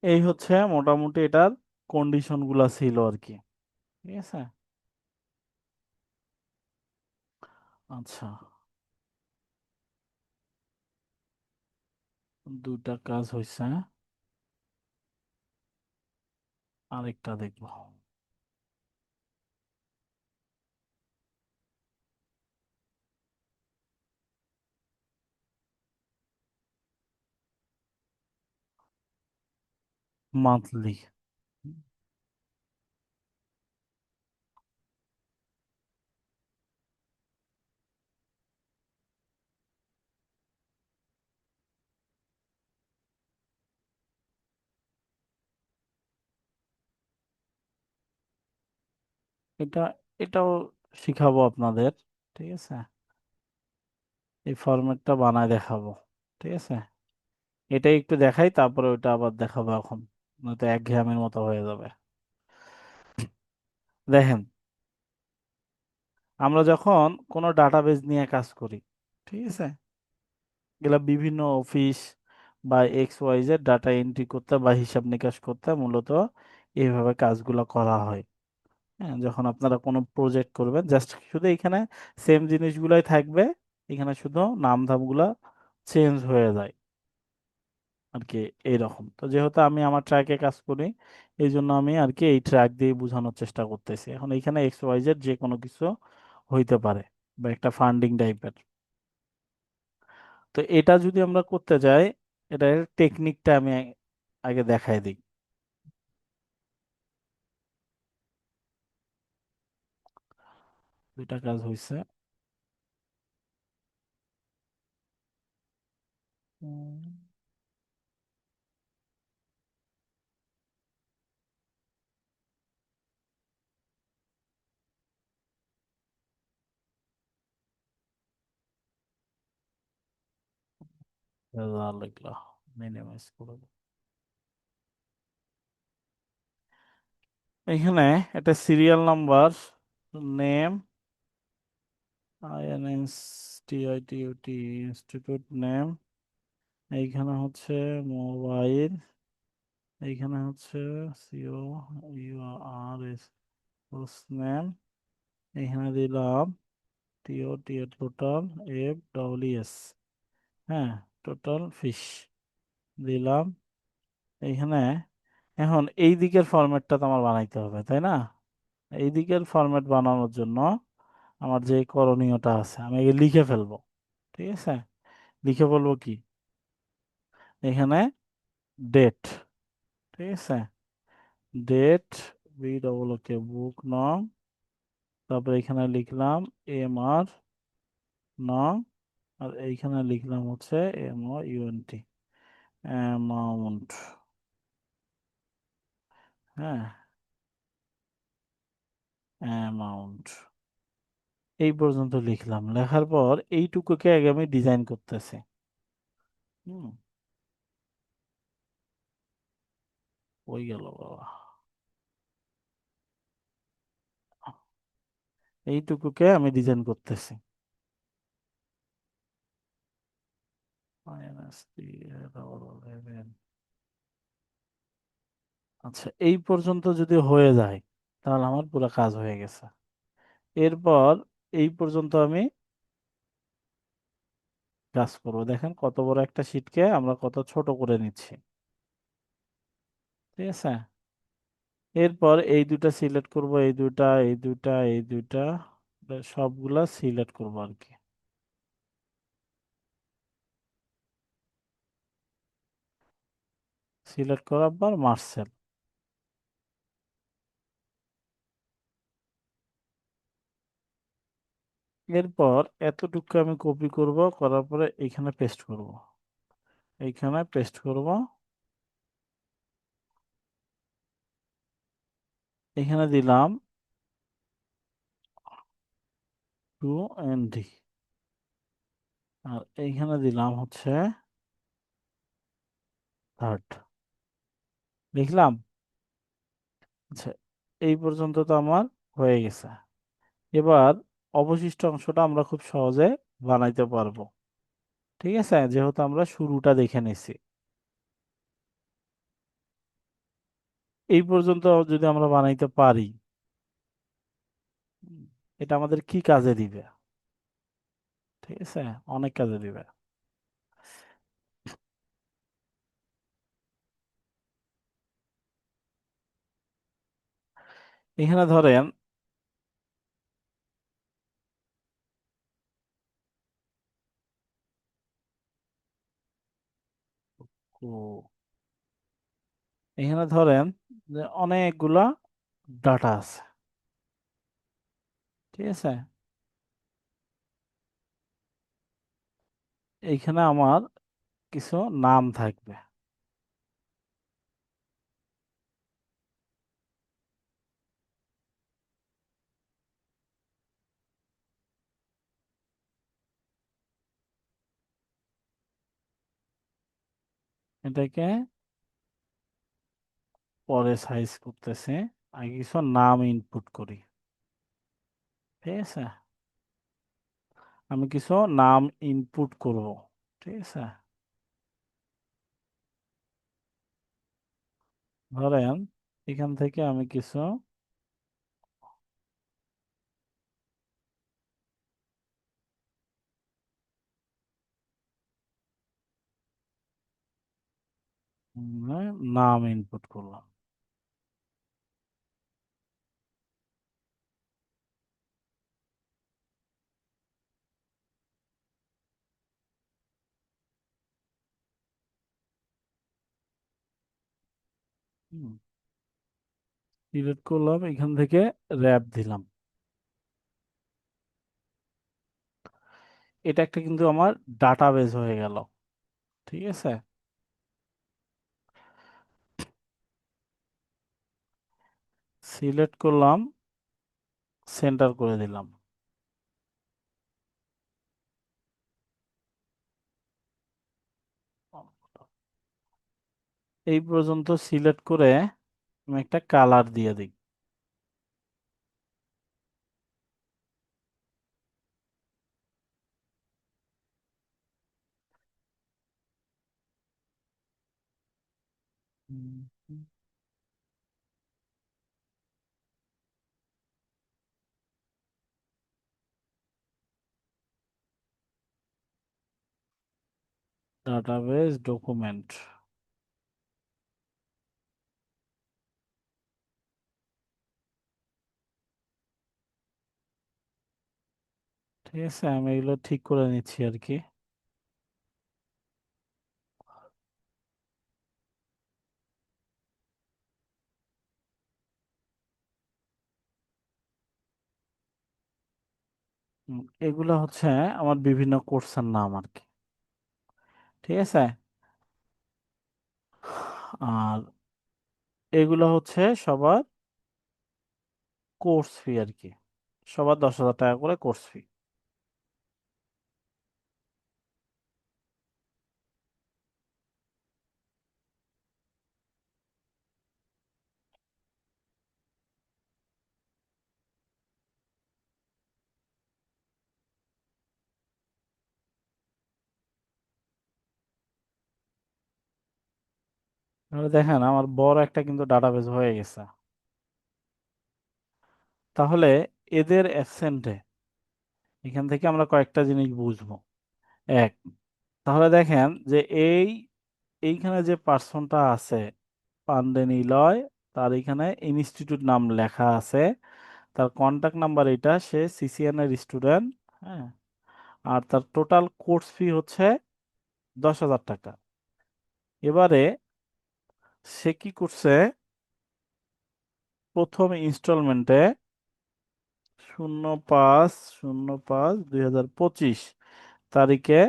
এই হচ্ছে মোটামুটি এটার কন্ডিশন গুলা ছিল আর কি। ঠিক আছে, আচ্ছা, দুটা কাজ হয়েছে, আরেকটা দেখবো। মান্থলি, এটা, এটাও শিখাবো আপনাদের। ঠিক আছে, এই ফরম্যাটটা বানায় দেখাবো। ঠিক আছে, এটাই একটু দেখাই, তারপরে ওইটা আবার দেখাবো এখন, নয়তো একঘেয়েমির মতো হয়ে যাবে। দেখেন, আমরা যখন কোনো ডাটাবেজ নিয়ে কাজ করি, ঠিক আছে, এগুলা বিভিন্ন অফিস বা X Y Z data entry করতে বা হিসাব নিকাশ করতে মূলত এইভাবে কাজগুলো করা হয়। হ্যাঁ, যখন আপনারা কোনো প্রজেক্ট করবেন জাস্ট শুধু এখানে সেম জিনিসগুলাই থাকবে, এখানে শুধু নাম ধামগুলা চেঞ্জ হয়ে যায় আর কি। এইরকম তো যেহেতু আমি আমার ট্র্যাকে কাজ করি, এই জন্য আমি আর কি এই ট্র্যাক দিয়ে বোঝানোর চেষ্টা করতেছি। এখন এখানে এক্স ওয়াই জেড যে কোনো কিছু হইতে পারে বা একটা ফান্ডিং টাইপের। তো এটা যদি আমরা করতে যাই, এটার টেকনিকটা আমি আগে দেখাই দিই। দুইটা কাজ হয়েছে। লিখলাম, মিনিমাইজ করে দিই। এখানে একটা serial number, name, INSTITUT, institute name, এইখানে হচ্ছে মোবাইল, এইখানে হচ্ছে COURS নেম, এইখানে দিলাম টোটাল FWS, হ্যাঁ, টোটাল ফিশ দিলাম এইখানে। এখন এই দিকের ফরম্যাটটা তো আমার বানাইতে হবে, তাই না? এই দিকের ফরম্যাট বানানোর জন্য আমার যে করণীয়টা আছে আমি আগে লিখে ফেলবো। ঠিক আছে, লিখে বলবো কি, এখানে ডেট, ঠিক আছে, ডেট, BOOK নং, তারপরে এখানে লিখলাম MR নং, আর এইখানে লিখলাম হচ্ছে MOUNT, অ্যামাউন্ট। হ্যাঁ, অ্যামাউন্ট, এই পর্যন্ত লিখলাম। লেখার পর এইটুকুকে আগে আমি ডিজাইন করতেছি। হুম, ওই গেল বাবা, এইটুকুকে আমি ডিজাইন করতেছি। আচ্ছা, এই পর্যন্ত যদি হয়ে যায় তাহলে আমার পুরো কাজ হয়ে গেছে। এরপর এই পর্যন্ত আমি কাজ করবো। দেখেন কত বড় একটা শীটকে আমরা কত ছোট করে নিচ্ছি। ঠিক আছে, এরপর এই দুটা সিলেক্ট করব, এই দুটা, এই দুটা, এই দুটা, সবগুলা সিলেক্ট করবো আর কি। সিলেক্ট করার পর মার্সেল। এরপর এতটুকু আমি কপি করব, করার পরে এখানে পেস্ট করব, এইখানে পেস্ট করব, এখানে দিলাম 2ND, আর এইখানে দিলাম হচ্ছে থার্ড, লিখলাম। আচ্ছা, এই পর্যন্ত তো আমার হয়ে গেছে। এবার অবশিষ্ট অংশটা আমরা খুব সহজে বানাইতে পারবো। ঠিক আছে, যেহেতু আমরা শুরুটা দেখে নিছি, এই পর্যন্ত যদি আমরা বানাইতে পারি, উম, এটা আমাদের কি কাজে দিবে? ঠিক আছে, অনেক কাজে দিবে। এখানে ধরেন ও, এখানে ধরেন যে অনেকগুলা ডাটা আছে। ঠিক আছে, এইখানে আমার কিছু নাম থাকবে। এটাকে পরে সাইজ করতেছে, আগে কিছু নাম ইনপুট করি। ঠিক আছে, আমি কিছু নাম ইনপুট করব। ঠিক আছে, ধরেন এখান থেকে আমি কিছু নাম ইনপুট করলাম। সিলেক্ট করলাম, এখান থেকে র্যাপ দিলাম। এটা একটা কিন্তু আমার ডাটাবেজ হয়ে গেল। ঠিক আছে, সিলেক্ট করলাম, সেন্টার করে দিলাম। এই পর্যন্ত সিলেক্ট করে আমি একটা কালার দিয়ে দিই। Database document. ঠিক আছে, আমি এগুলো ঠিক করে নিচ্ছি আর কি। এগুলো হচ্ছে আমার বিভিন্ন কোর্সের নাম আর কি। ঠিক আছে, আর এগুলো হচ্ছে সবার কোর্স ফি আর কি। সবার 10,000 টাকা করে কোর্স ফি। তাহলে দেখেন আমার বড় একটা কিন্তু ডাটাবেজ হয়ে গেছে। তাহলে এদের অ্যাবসেন্টে এখান থেকে আমরা কয়েকটা জিনিস বুঝবো। এক, তাহলে দেখেন যে এইখানে যে পার্সনটা আছে পান্ডে নিলয়, তার এখানে ইনস্টিটিউট নাম লেখা আছে, তার কন্টাক্ট নাম্বার এটা, সে সিসিএন এর স্টুডেন্ট। হ্যাঁ, আর তার টোটাল কোর্স ফি হচ্ছে 10,000 টাকা। এবারে সে কি করছে, প্রথম ইনস্টলমেন্টে 05/05/2025 তারিখে,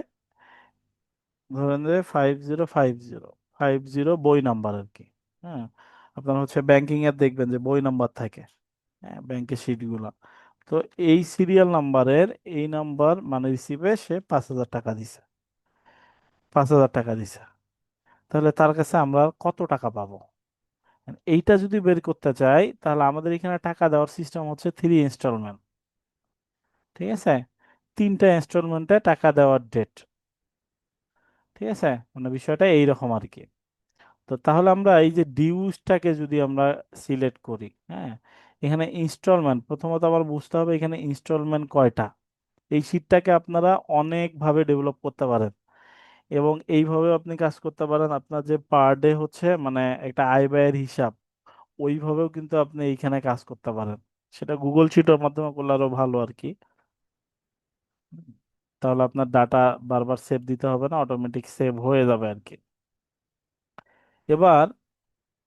ধরেন যে 505050 বই নাম্বার আর কি। হ্যাঁ, আপনার হচ্ছে ব্যাংকিং এর দেখবেন যে বই নাম্বার থাকে, হ্যাঁ, ব্যাংকের শিট গুলা। তো এই সিরিয়াল নাম্বারের এই নাম্বার মানে রিসিভে সে 5,000 টাকা দিছে। 5,000 টাকা দিছে। তাহলে তার কাছে আমরা কত টাকা পাবো? এইটা যদি বের করতে চাই তাহলে আমাদের এখানে টাকা দেওয়ার সিস্টেম হচ্ছে 3 ইনস্টলমেন্ট। ঠিক আছে, 3টা ইনস্টলমেন্টে টাকা দেওয়ার ডেট। ঠিক আছে, মানে বিষয়টা এইরকম আর কি। তো তাহলে আমরা এই যে ডিউসটাকে যদি আমরা সিলেক্ট করি, হ্যাঁ, এখানে ইনস্টলমেন্ট প্রথমত আমার বুঝতে হবে এখানে ইনস্টলমেন্ট কয়টা। এই শীটটাকে আপনারা অনেকভাবে ডেভেলপ করতে পারেন, এবং এইভাবে আপনি কাজ করতে পারেন। আপনার যে পার ডে হচ্ছে মানে একটা আয় ব্যয়ের হিসাব, ওইভাবেও কিন্তু আপনি এইখানে কাজ করতে পারেন। সেটা গুগল শিটের মাধ্যমে করলে আরো ভালো আর কি। হুম। তাহলে আপনার ডাটা বারবার সেভ দিতে হবে না, অটোমেটিক সেভ হয়ে যাবে আর কি। এবার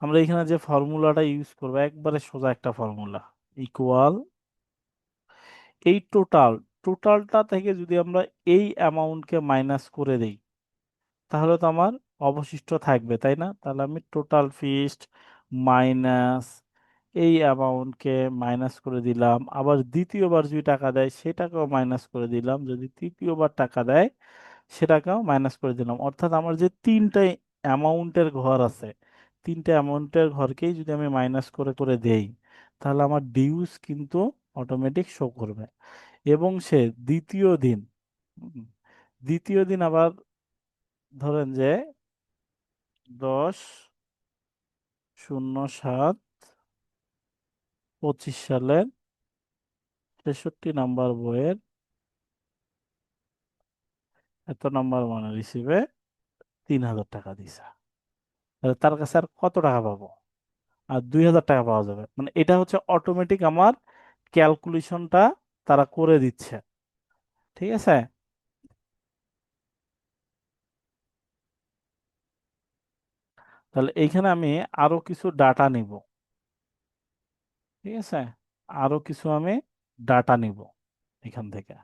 আমরা এখানে যে ফর্মুলাটা ইউজ করবো একবারে সোজা একটা ফর্মুলা, ইকুয়াল এই টোটালটা থেকে যদি আমরা এই অ্যামাউন্টকে মাইনাস করে দেই তাহলে তো আমার অবশিষ্ট থাকবে, তাই না? তাহলে আমি টোটাল ফিস্ট মাইনাস এই অ্যামাউন্টকে মাইনাস করে দিলাম, আবার দ্বিতীয়বার যদি টাকা দেয় সেটাকেও মাইনাস করে দিলাম, যদি তৃতীয়বার টাকা দেয় সেটাকেও মাইনাস করে দিলাম। অর্থাৎ আমার যে তিনটা অ্যামাউন্টের ঘর আছে, তিনটা অ্যামাউন্টের ঘরকেই যদি আমি মাইনাস করে করে দেই তাহলে আমার ডিউস কিন্তু অটোমেটিক শো করবে। এবং সে দ্বিতীয় দিন, হুম, দ্বিতীয় দিন আবার ধরেন যে 10 07/25 সালের 63 নম্বর বইয়ের এত নম্বর মানে রিসিভে 3,000 টাকা দিছে। তাহলে তার কাছে আর কত টাকা পাবো? আর 2,000 টাকা পাওয়া যাবে। মানে এটা হচ্ছে অটোমেটিক আমার ক্যালকুলেশনটা তারা করে দিচ্ছে। ঠিক আছে। তাহলে এইখানে আমি আরো কিছু ডাটা নিব। ঠিক আছে। আরো কিছু আমি ডাটা নিব এখান থেকে।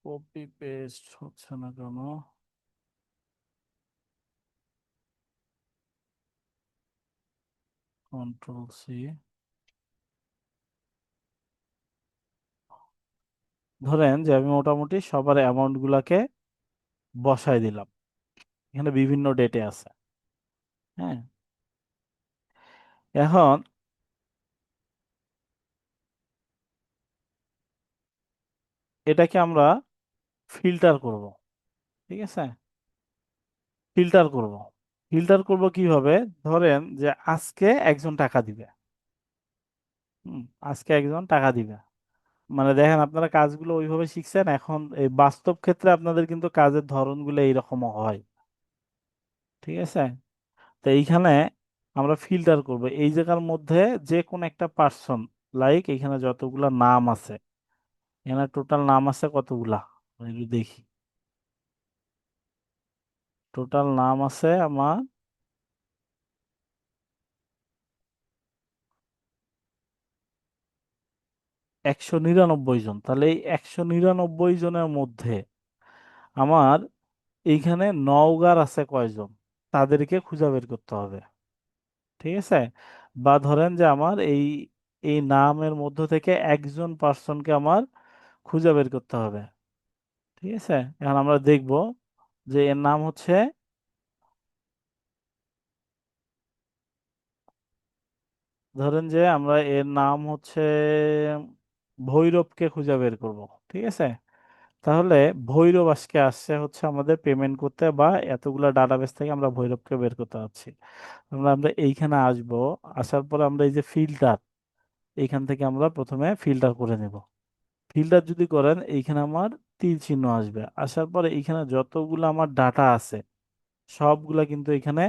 কপি পেস্ট হচ্ছে না কেন? Ctrl+C। ধরেন যে আমি মোটামুটি সবার অ্যামাউন্ট গুলাকে বসাই দিলাম। এখানে বিভিন্ন ডেটে আছে। হ্যাঁ। এখন এটাকে আমরা ফিল্টার করব। ঠিক আছে। ফিল্টার করব। ফিল্টার করব কিভাবে? ধরেন যে আজকে একজন টাকা দিবে। হুম। আজকে একজন টাকা দিবে। মানে দেখেন আপনারা কাজগুলো ওইভাবে শিখছেন, এখন এই বাস্তব ক্ষেত্রে আপনাদের কিন্তু কাজের ধরনগুলো এইরকম হয়। ঠিক আছে। তো এইখানে আমরা ফিল্টার করব এই জায়গার মধ্যে যে কোন একটা পার্সন, লাইক এখানে যতগুলা নাম আছে, এখানে টোটাল নাম আছে কতগুলা আমি একটু দেখি। টোটাল নাম আছে আমার 199 জন। তাহলে এই 199 জনের মধ্যে আমার এইখানে নওগাঁর আছে কয়জন, তাদেরকে খুঁজে বের করতে হবে। ঠিক আছে। বা ধরেন যে আমার এই এই নামের মধ্য থেকে একজন পার্সনকে আমার খুঁজে বের করতে হবে। ঠিক আছে। এখন আমরা দেখব যে এর নাম হচ্ছে, ধরেন যে আমরা এর নাম হচ্ছে ভৈরবকে খুঁজে বের করব। ঠিক আছে। তাহলে ভৈরব আজকে আসছে হচ্ছে আমাদের পেমেন্ট করতে, বা এতগুলা ডাটাবেস থেকে আমরা ভৈরবকে বের করতে পারছি। আমরা আমরা এইখানে আসব। আসার পরে আমরা এই যে ফিল্টার, এইখান থেকে আমরা প্রথমে ফিল্টার করে নেব। ফিল্টার যদি করেন এইখানে আমার তীর চিহ্ন আসবে। আসার পরে এইখানে যতগুলো আমার ডাটা আছে সবগুলা কিন্তু এখানে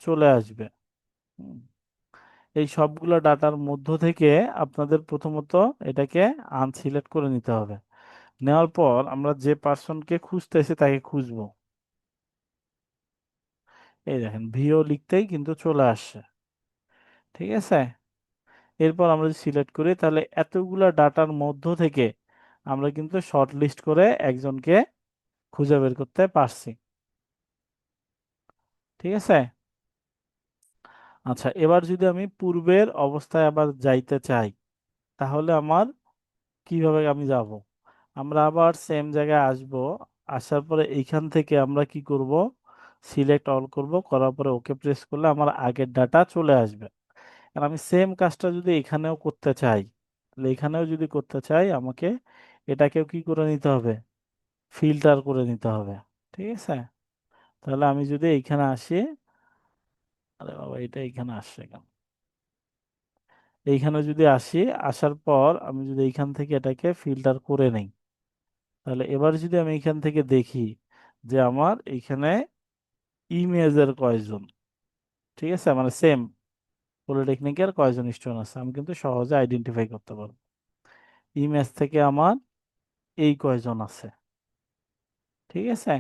চলে আসবে। হুম। এই সবগুলো ডাটার মধ্য থেকে আপনাদের প্রথমত এটাকে আনসিলেক্ট করে নিতে হবে। নেওয়ার পর আমরা যে পার্সনকে খুঁজতেছি তাকে খুঁজবো। এই দেখেন ভিও লিখতেই কিন্তু চলে আসছে। ঠিক আছে। এরপর আমরা যদি সিলেক্ট করি তাহলে এতগুলা ডাটার মধ্য থেকে আমরা কিন্তু শর্ট লিস্ট করে একজনকে খুঁজে বের করতে পারছি। ঠিক আছে। আচ্ছা, এবার যদি আমি পূর্বের অবস্থায় আবার যাইতে চাই তাহলে আমার কিভাবে আমি যাব? আমরা আবার সেম জায়গায় আসব। আসার পরে এইখান থেকে আমরা কি করব? সিলেক্ট অল করব, করার পরে ওকে প্রেস করলে আমার আগের ডাটা চলে আসবে। আর আমি সেম কাজটা যদি এখানেও করতে চাই, তাহলে এখানেও যদি করতে চাই আমাকে এটাকেও কি করে নিতে হবে? ফিল্টার করে নিতে হবে। ঠিক আছে। তাহলে আমি যদি এইখানে আসি, আরে বাবা এটা এইখানে আসছে কেন? এইখানে যদি আসি, আসার পর আমি যদি এইখান থেকে এটাকে ফিল্টার করে নেই, তাহলে এবার যদি আমি এখান থেকে দেখি যে আমার এখানে ইমেজের কয়জন, ঠিক আছে, মানে সেম পলিটেকনিকের কয়জন স্টুডেন্ট আছে আমি কিন্তু সহজে আইডেন্টিফাই করতে পারবো। ইমেজ থেকে আমার এই কয়জন আছে। ঠিক আছে।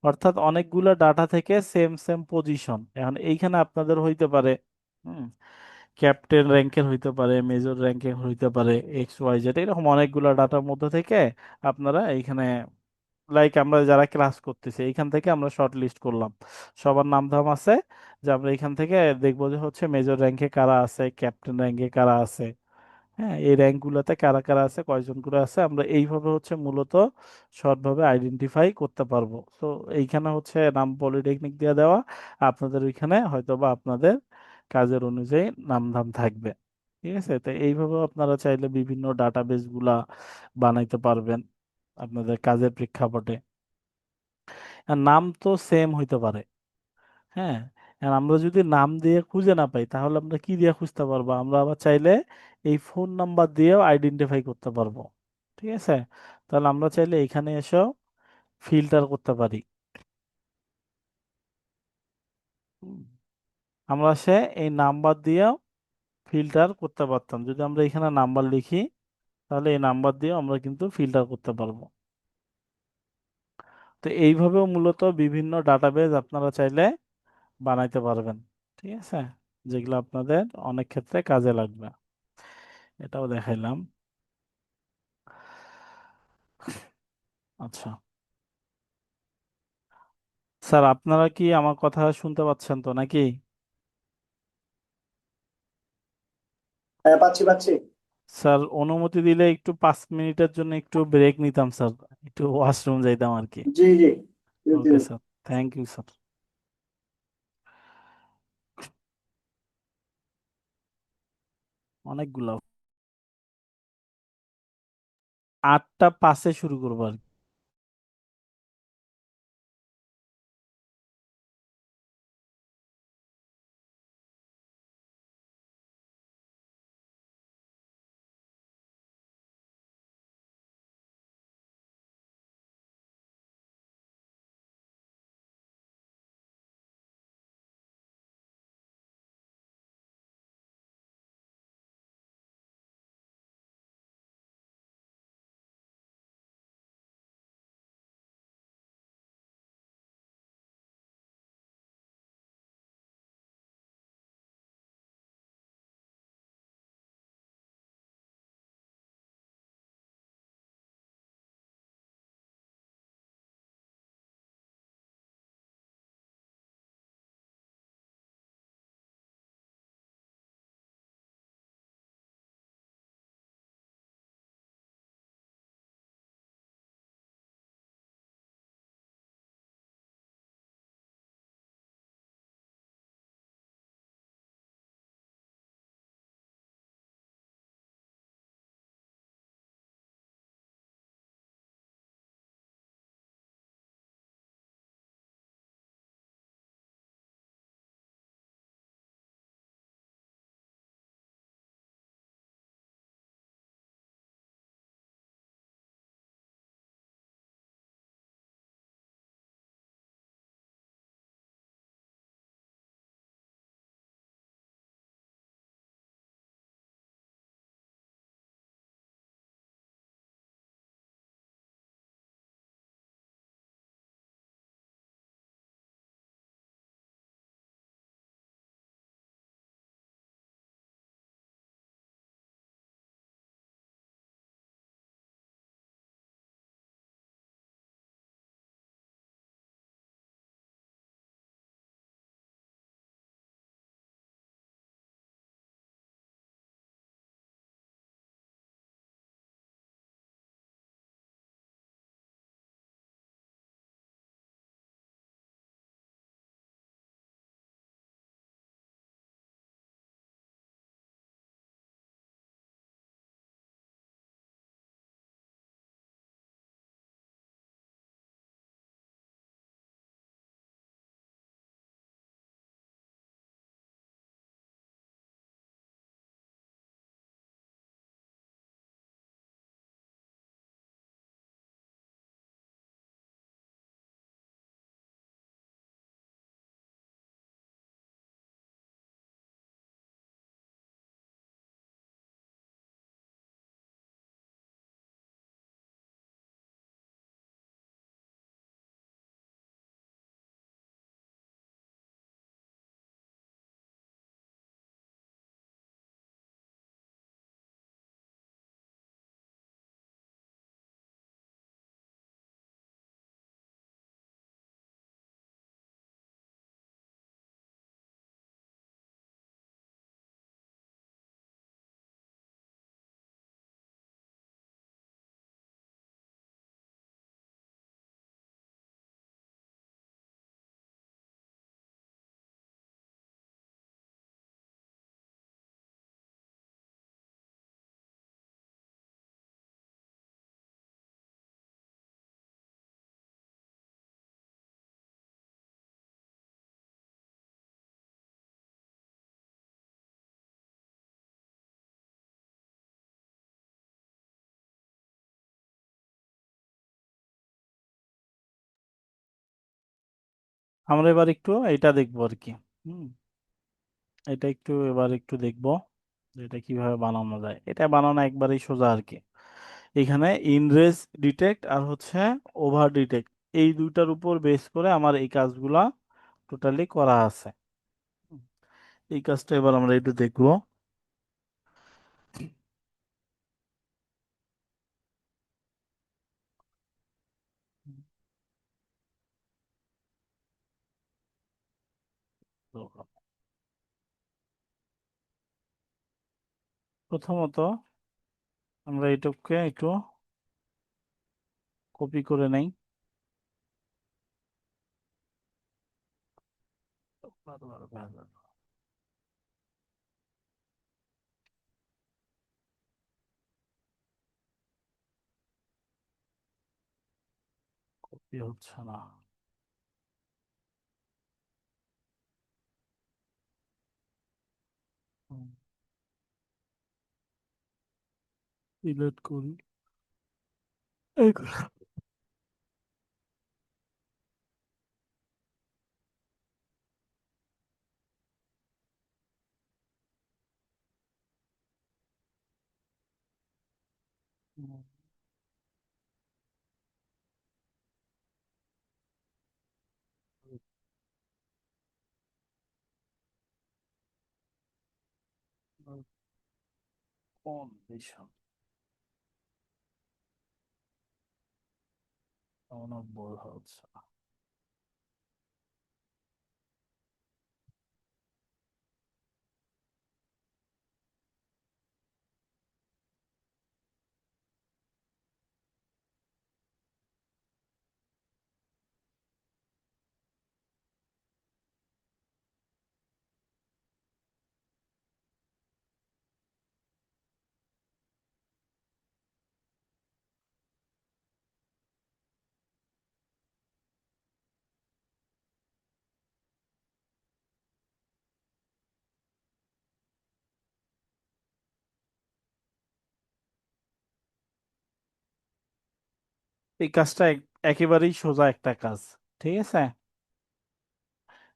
অর্থাৎ অনেকগুলো ডাটা থেকে সেম সেম পজিশন। এখন এইখানে আপনাদের হইতে পারে হুম ক্যাপ্টেন র্যাঙ্কের হইতে পারে, মেজর র্যাঙ্কের হইতে পারে, এক্স ওয়াই জেড, এরকম অনেকগুলো ডাটার মধ্যে থেকে আপনারা এইখানে, লাইক আমরা যারা ক্লাস করতেছি এইখান থেকে আমরা শর্ট লিস্ট করলাম, সবার নাম ধাম আছে, যে আমরা এখান থেকে দেখবো যে হচ্ছে মেজর র্যাঙ্কে কারা আছে, ক্যাপ্টেন র্যাঙ্কে কারা আছে, হ্যাঁ, এই র্যাঙ্ক গুলাতে কারা কারা আছে, কয়জন করে আছে, আমরা এইভাবে হচ্ছে মূলত সৎভাবে আইডেন্টিফাই করতে পারবো। তো এইখানে হচ্ছে নাম পলিটেকনিক দিয়ে দেওয়া, আপনাদের ওইখানে হয়তোবা আপনাদের কাজের অনুযায়ী নাম ধাম থাকবে। ঠিক আছে, তো এইভাবে আপনারা চাইলে বিভিন্ন ডাটাবেস গুলা বানাইতে পারবেন আপনাদের কাজের প্রেক্ষাপটে। আর নাম তো সেম হইতে পারে। হ্যাঁ, আর আমরা যদি নাম দিয়ে খুঁজে না পাই তাহলে আমরা কি দিয়ে খুঁজতে পারবো? আমরা আবার চাইলে এই ফোন নাম্বার দিয়েও আইডেন্টিফাই করতে পারবো। ঠিক আছে, তাহলে আমরা চাইলে এখানে এসেও ফিল্টার করতে পারি। হুম, আমরা এই নাম্বার দিয়েও ফিল্টার করতে পারতাম, যদি আমরা এখানে নাম্বার লিখি তাহলে এই নাম্বার দিয়েও আমরা কিন্তু ফিল্টার করতে পারবো। তো এইভাবেও মূলত বিভিন্ন ডাটাবেজ আপনারা চাইলে বানাইতে পারবেন। ঠিক আছে, যেগুলো আপনাদের অনেক ক্ষেত্রে কাজে লাগবে। এটাও দেখাইলাম। আচ্ছা স্যার, আপনারা কি আমার কথা শুনতে পাচ্ছেন তো নাকি? হ্যাঁ, পাচ্ছি পাচ্ছি। স্যার, অনুমতি দিলে একটু 5 মিনিটের জন্য একটু ব্রেক নিতাম স্যার, একটু ওয়াশরুম যাইতাম আর কি। জি জি। Okay sir, thank you sir. অনেকগুলো, 8টা 5-এ শুরু করবো আর কি। আমরা এবার একটু এটা দেখবো আর কি। হুম। এটা একটু এবার একটু দেখবো যে এটা কিভাবে বানানো যায়। এটা বানানো একবারেই সোজা আর কি। এখানে ইনরেজ ডিটেক্ট আর হচ্ছে ওভার ডিটেক্ট, এই দুইটার উপর বেস করে আমার এই কাজগুলা টোটালি করা আছে। হুম। এই কাজটা এবার আমরা একটু দেখবো। তো প্রথমত আমরা এটুককে একটু কপি করে নেই। কপি হচ্ছে না। সিলেক্ট করি। এই- কন্ডিশন অনবর হচ্ছে না। এই কাজটা একেবারেই সোজা একটা কাজ। ঠিক আছে।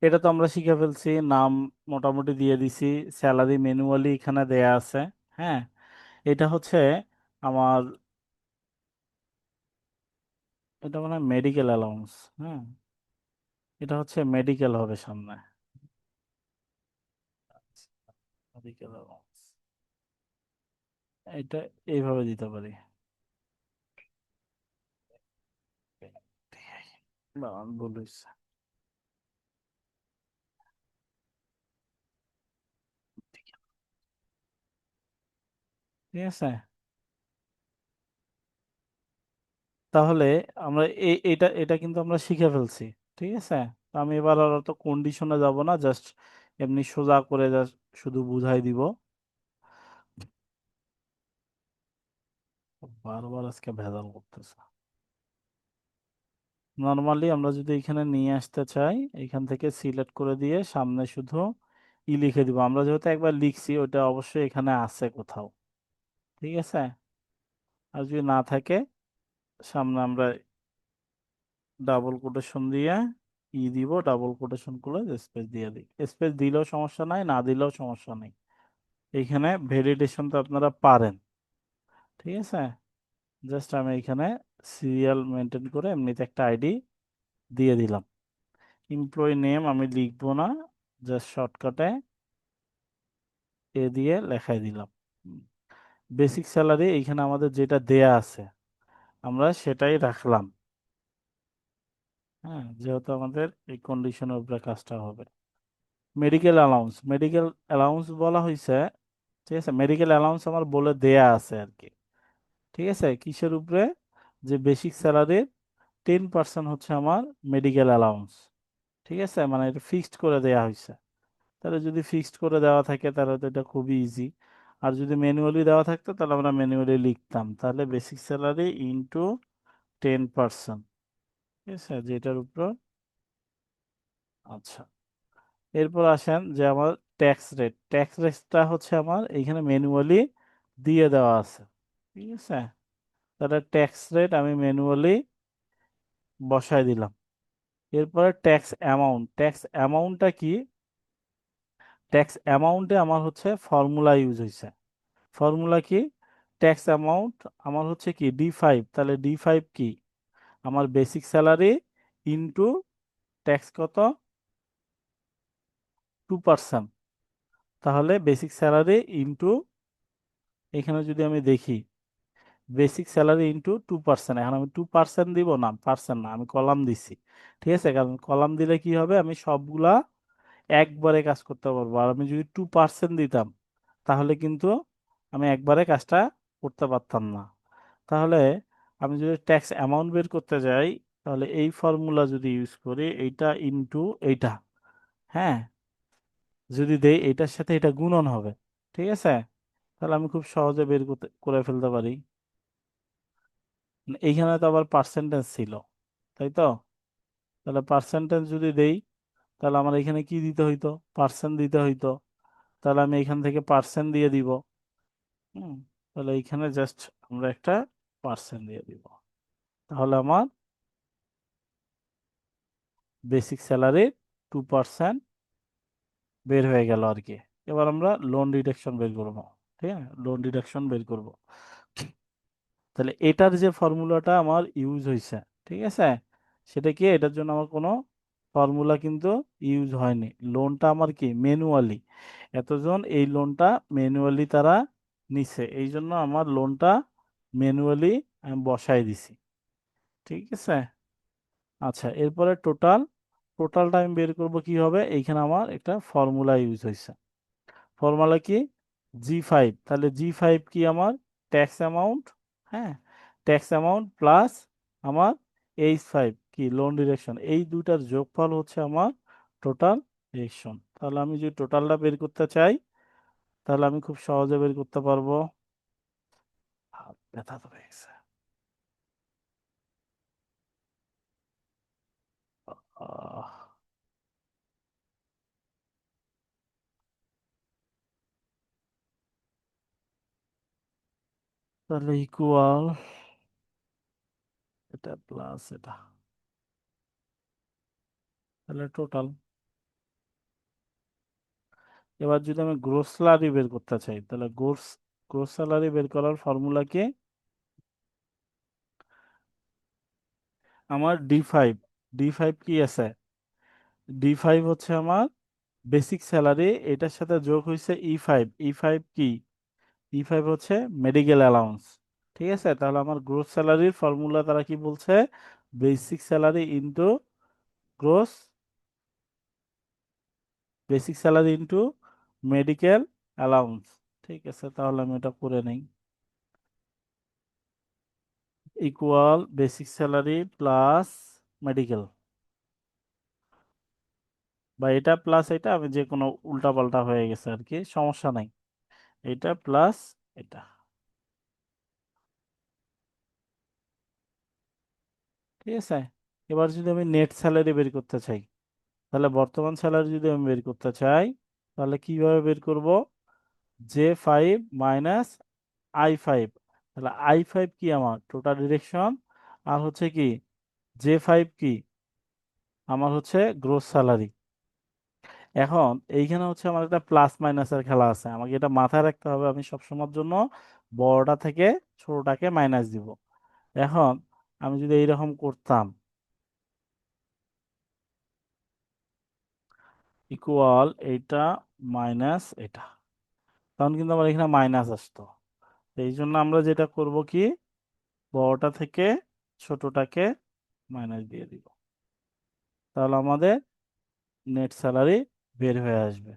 এটা তো আমরা শিখে ফেলছি, নাম মোটামুটি দিয়ে দিছি, স্যালারি ম্যানুয়ালি এখানে দেয়া আছে। হ্যাঁ। এটা হচ্ছে আমার, এটা মানে মেডিকেল অ্যালাউন্স। হ্যাঁ। এটা হচ্ছে মেডিকেল হবে সামনে। মেডিকেল অ্যালাউন্স এটা এইভাবে দিতে পারি। বানান ভুল হয়েছে। ঠিক আছে। তাহলে আমরা এটা এটা কিন্তু আমরা শিখে ফেলছি। ঠিক আছে। তো আমি এবার আর তো কন্ডিশনে যাব না, জাস্ট এমনি সোজা করে জাস্ট শুধু বুঝাই দিব। বারবার আজকে ভেজাল করতেছে। নর্মালি আমরা যদি এখানে নিয়ে আসতে চাই, এখান থেকে সিলেক্ট করে দিয়ে সামনে শুধু লিখে দিব। আমরা যেহেতু একবার লিখছি ওটা অবশ্যই এখানে আছে কোথাও। ঠিক আছে। আর যদি না থাকে, সামনে আমরা ডাবল কোটেশন দিয়ে দিব, ডাবল কোটেশন করে স্পেস দিয়ে দিই। স্পেস দিলেও সমস্যা নাই, না দিলেও সমস্যা নেই। এইখানে ভ্যালিডেশন তো আপনারা পারেন। ঠিক আছে। জাস্ট আমি এখানে সিরিয়াল মেনটেন করে এমনিতে একটা আইডি দিয়ে দিলাম। এমপ্লয়ি নেম আমি লিখবো না, জাস্ট শর্টকাটে এ দিয়ে লেখাই দিলাম। বেসিক স্যালারি এইখানে আমাদের যেটা দেয়া আছে আমরা সেটাই রাখলাম। হ্যাঁ, যেহেতু আমাদের এই কন্ডিশনের উপরে কাজটা হবে। মেডিকেল অ্যালাউন্স, মেডিকেল অ্যালাউন্স বলা হয়েছে। ঠিক আছে, মেডিকেল অ্যালাউন্স আমার বলে দেয়া আছে আর কি। ঠিক আছে, কিসের উপরে? যে বেসিক স্যালারির 10% হচ্ছে আমার মেডিকেল অ্যালাউন্স। ঠিক আছে, মানে এটা ফিক্সড করে দেয়া হয়েছে। তাহলে যদি ফিক্সড করে দেওয়া থাকে তাহলে তো এটা খুবই ইজি। আর যদি ম্যানুয়ালি দেওয়া থাকতো তাহলে আমরা ম্যানুয়ালি লিখতাম, তাহলে বেসিক স্যালারি ইন্টু 10%। ঠিক আছে, যেটার উপর। আচ্ছা। এরপর আসেন যে আমার ট্যাক্স রেট, ট্যাক্স রেটটা হচ্ছে আমার এইখানে ম্যানুয়ালি দিয়ে দেওয়া আছে। ঠিক আছে। তাহলে ট্যাক্স রেট আমি ম্যানুয়ালি বসায় দিলাম। এরপরে ট্যাক্স অ্যামাউন্ট, ট্যাক্স অ্যামাউন্টটা কি? ট্যাক্স অ্যামাউন্টে আমার হচ্ছে ফর্মুলা ইউজ হয়েছে। ফর্মুলা কি? ট্যাক্স অ্যামাউন্ট আমার হচ্ছে কি D5, তাহলে D5 কি? আমার বেসিক স্যালারি ইনটু ট্যাক্স কত? 2%। তাহলে বেসিক স্যালারি ইনটু, এখানে যদি আমি দেখি বেসিক স্যালারি ইনটু 2%, এখন আমি 2% দিব না, পার্সেন্ট না, আমি কলাম দিছি। ঠিক আছে, কারণ কলাম দিলে কি হবে, আমি সবগুলা একবারে কাজ করতে পারবো। আর আমি যদি 2% দিতাম তাহলে কিন্তু আমি একবারে কাজটা করতে পারতাম না। তাহলে আমি যদি ট্যাক্স অ্যামাউন্ট বের করতে যাই, তাহলে এই ফর্মুলা যদি ইউজ করি, এইটা ইনটু এইটা, হ্যাঁ, যদি দেই এটার সাথে এটা গুণন হবে। ঠিক আছে, তাহলে আমি খুব সহজে বের করতে করে ফেলতে পারি। এইখানে তো আবার পার্সেন্টেজ ছিল, তাই তো? তাহলে পার্সেন্টেজ যদি দেই, তাহলে আমার এখানে কি দিতে হইতো? পার্সেন্ট দিতে হইতো। তাহলে আমি এখান থেকে পার্সেন্ট দিয়ে দিব। হুম, তাহলে এইখানে জাস্ট আমরা একটা পার্সেন্ট দিয়ে দিব। তাহলে আমার বেসিক স্যালারি 2% বের হয়ে গেল আর কি। এবার আমরা লোন ডিডাকশন বের করবো। ঠিক আছে, লোন ডিডাকশন বের করব। তাহলে এটার যে ফর্মুলাটা আমার ইউজ হয়েছে, ঠিক আছে, সেটা কি? এটার জন্য আমার কোনো ফর্মুলা কিন্তু ইউজ হয়নি। লোনটা আমার কি ম্যানুয়ালি, এতজন এই লোনটা ম্যানুয়ালি তারা নিছে, এই জন্য আমার লোনটা ম্যানুয়ালি আমি বসাই দিছি। ঠিক আছে, আচ্ছা, এরপরে টোটাল, টোটালটা আমি বের করব কি হবে, এইখানে আমার একটা ফর্মুলা ইউজ হয়েছে। ফর্মুলা কি? G5, তাহলে G5 কি আমার? ট্যাক্স অ্যামাউন্ট, হ্যাঁ, ট্যাক্স অ্যামাউন্ট প্লাস আমার H5 কি লোন ডিরেকশন, এই দুটার যোগফল হচ্ছে আমার টোটাল ডিরেকশন। তাহলে আমি যদি টোটালটা বের করতে চাই, তাহলে আমি খুব সহজে বের করতে পারবো। হাত ব্যথা তো হয়ে গেছে। আহ, তাহলে ইকুয়াল, এটা প্লাস এটা, তাহলে টোটাল। এবার যদি আমি গ্রোস স্যালারি বের করতে চাই, তাহলে গ্রোস, গ্রোস স্যালারি বের করার ফর্মুলা কি? আমার D5, D5 কি আছে? D5 হচ্ছে আমার বেসিক স্যালারি, এটার সাথে যোগ হয়েছে E5, E5 কি? E5 হচ্ছে মেডিকেল অ্যালাউন্স। ঠিক আছে, তাহলে আমার গ্রোস স্যালারির ফর্মুলা তারা কি বলছে? Basic salary into gross, basic salary into medical allowance. ঠিক আছে, তাহলে আমি এটা করে নেই। Equal basic salary plus medical, বা এটা প্লাস এটা, আমি যে কোনো উল্টা পাল্টা হয়ে গেছে আর কি, সমস্যা নাই। এটা প্লাস এটা। ঠিক আছে, এবার যদি আমি নেট স্যালারি বের করতে চাই, তাহলে বর্তমান স্যালারি যদি আমি বের করতে চাই, তাহলে কিভাবে বের করব? J5 মাইনাস I5, তাহলে I5 কি আমার? Total direction. আর হচ্ছে কি J5 কি? আমার হচ্ছে গ্রোস স্যালারি। এখন এইখানে হচ্ছে আমার একটা প্লাস মাইনাসের খেলা আছে, আমাকে এটা মাথায় রাখতে হবে। আমি সবসময়ের জন্য বড়টা থেকে ছোটটাকে মাইনাস দিব। এখন আমি যদি এইরকম করতাম, ইকুয়াল এইটা মাইনাস এটা, তখন কিন্তু আমার এখানে মাইনাস আসতো। তো এই জন্য আমরা যেটা করব কি, বড়টা থেকে ছোটটাকে মাইনাস দিয়ে দিব, তাহলে আমাদের নেট স্যালারি বের হয়ে আসবে।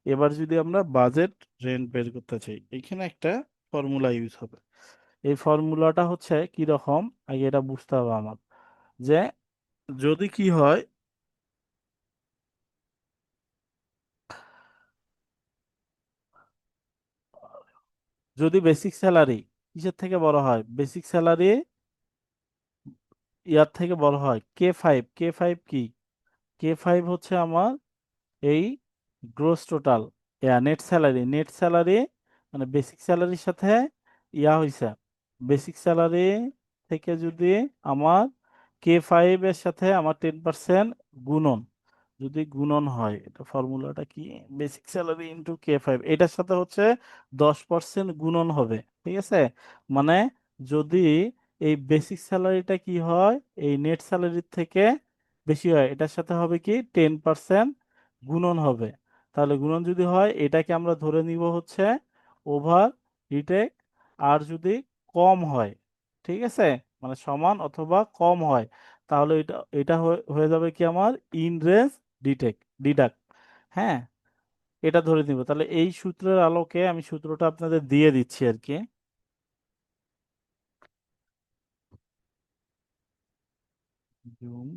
এবার যদি আমরা বাজেট রেন্ট বের করতে চাই, এখানে একটা ফর্মুলা ইউজ হবে। এই ফর্মুলাটা হচ্ছে কি রকম, আগে এটা বুঝতে হবে আমার, যে যদি কি হয়, যদি বেসিক স্যালারি কিসের থেকে বড় হয়, বেসিক স্যালারি ইয়ার থেকে বড় হয় K5, K5 কি? K5 হচ্ছে আমার এই gross total, net salary, net salary মানে বেসিক স্যালারির সাথে ইয়া হইছে, বেসিক স্যালারি থেকে যদি আমার K5 এর সাথে আমার 10% গুণন, যদি গুণন হয়, এটা ফর্মুলাটা কি, বেসিক স্যালারি ইন্টু K5, এটার সাথে হচ্ছে 10% গুণন হবে, ঠিক আছে? মানে যদি এই বেসিক স্যালারিটা কি হয়, এই নেট স্যালারির থেকে বেশি হয়, এটার সাথে হবে কি 10% গুণন হবে। তাহলে গুণন যদি হয়, এটাকে আমরা ধরে নিব হচ্ছে ওভার রিটেক। আর যদি কম হয়, ঠিক আছে, মানে সমান অথবা কম হয়, তাহলে এটা এটা হয়ে যাবে কি আমার ইন রেঞ্জ ডিডাক্ট। হ্যাঁ, এটা ধরে নিব। তাহলে এই সূত্রের আলোকে আমি সূত্রটা আপনাদের দিয়ে দিচ্ছি আর কি। জুম।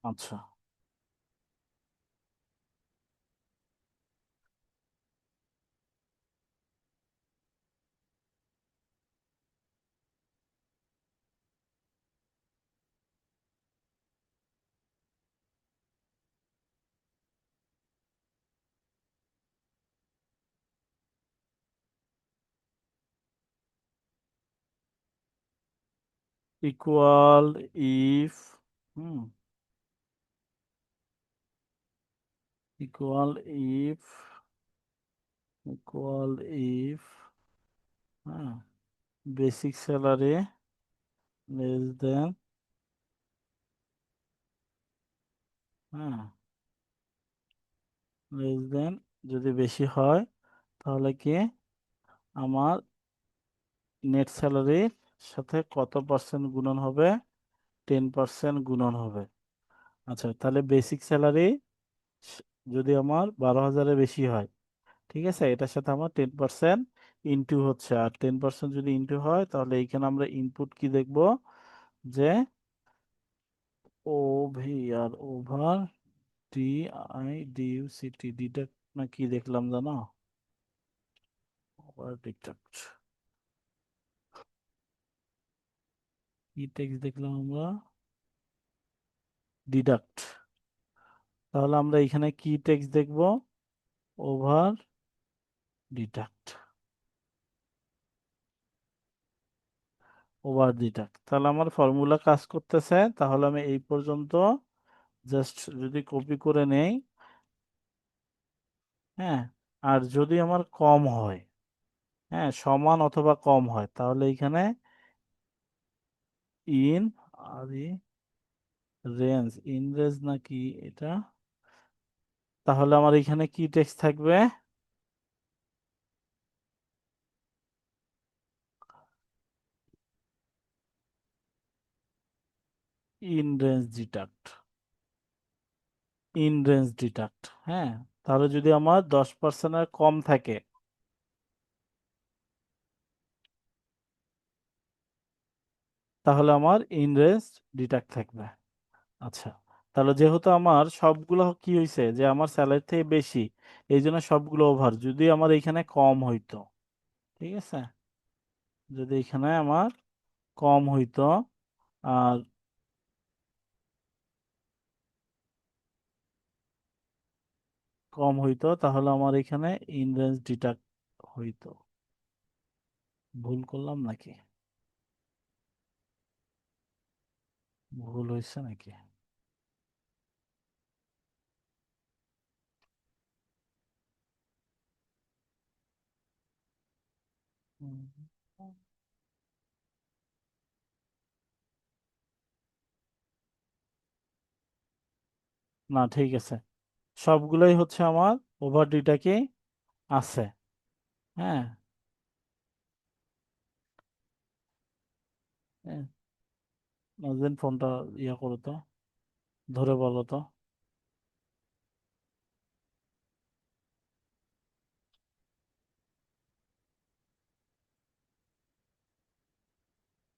আচ্ছা, equal if, hmm, equal if, equal if, হ্যাঁ, বেসিক স্যালারি লেস দেন, হ্যাঁ, লেস দেন, যদি বেশি হয় তাহলে কি আমার নেট স্যালারির সাথে কত পার্সেন্ট গুণন হবে, 10% গুণন হবে। আচ্ছা, তাহলে বেসিক স্যালারি যদি আমার 12,000-এর বেশি হয়, ঠিক আছে, এটার সাথে আমার 10% ইনটু হচ্ছে, আর 10% যদি ইনটু হয়, তাহলে এইখানে আমরা ইনপুট কি দেখব, যে ও ভি আর ওভার ডি আই ডিইউসিটি ডিডাক্ট না কি দেখলাম জানো, ওভার ডিডাক্ট, কি টেক্সট দেখলাম আমরা, ডিডাক্ট। তাহলে আমরা এখানে কি টেক্সট দেখব, ওভার ডিডাক্ট, ওভার ডিডাক্ট। তাহলে আমার ফর্মুলা কাজ করতেছে। তাহলে আমি এই পর্যন্ত জাস্ট যদি কপি করে নেই, হ্যাঁ, আর যদি আমার কম হয়, হ্যাঁ, সমান অথবা কম হয়, তাহলে এখানে in R range, in range নাকি এটা, তাহলে আমার এখানে কি টেক্সট থাকবে, in range deduct, in range deduct. হ্যাঁ, তাহলে যদি আমার 10%-এর কম থাকে, তাহলে আমার ইন রেঞ্জ ডিডাক্ট থাকবে। আচ্ছা, তাহলে যেহেতু আমার সবগুলো কি হয়েছে, যে আমার স্যালারি থেকে বেশি, এই জন্য সবগুলো ওভার, যদি আমার এখানে কম হইতো, ঠিক আছে, যদি এখানে আমার কম হইতো, আর কম হইতো, তাহলে আমার এখানে ইন রেঞ্জ ডিডাক্ট হইতো। ভুল করলাম নাকি, ভুল হয়েছে নাকি? হুম। না, ঠিক আছে, সবগুলোই হচ্ছে আমার ওভার ডিটাকে আছে। হ্যাঁ, হ্যাঁ, নাজরিন ফোনটা ইয়ে করো তো, ধরে বলো তো।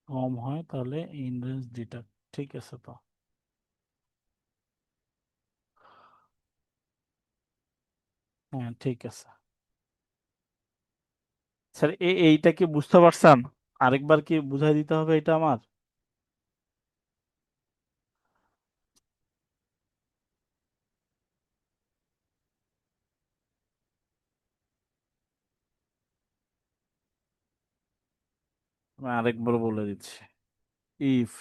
কম হয় তাহলে ইন রেঞ্জ ডিটাক্ট, ঠিক আছে তো। হ্যাঁ, ঠিক আছে। স্যার এইটা কি বুঝতে পারছেন? আরেকবার কি বুঝাই দিতে হবে এটা আমার? আমি আরেকবার বলে দিচ্ছি। ইফ,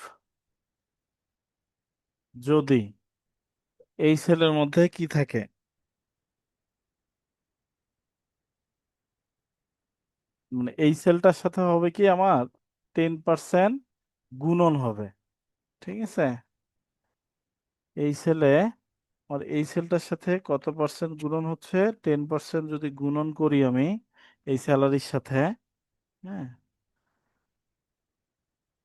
যদি এই সেলের মধ্যে কি থাকে, মানে এই সেলটার সাথে হবে কি আমার 10% গুণন হবে। ঠিক আছে, এই সেলে আর এই সেলটার সাথে কত পার্সেন্ট গুণন হচ্ছে? 10% যদি গুণন করি আমি এই স্যালারির সাথে, হ্যাঁ,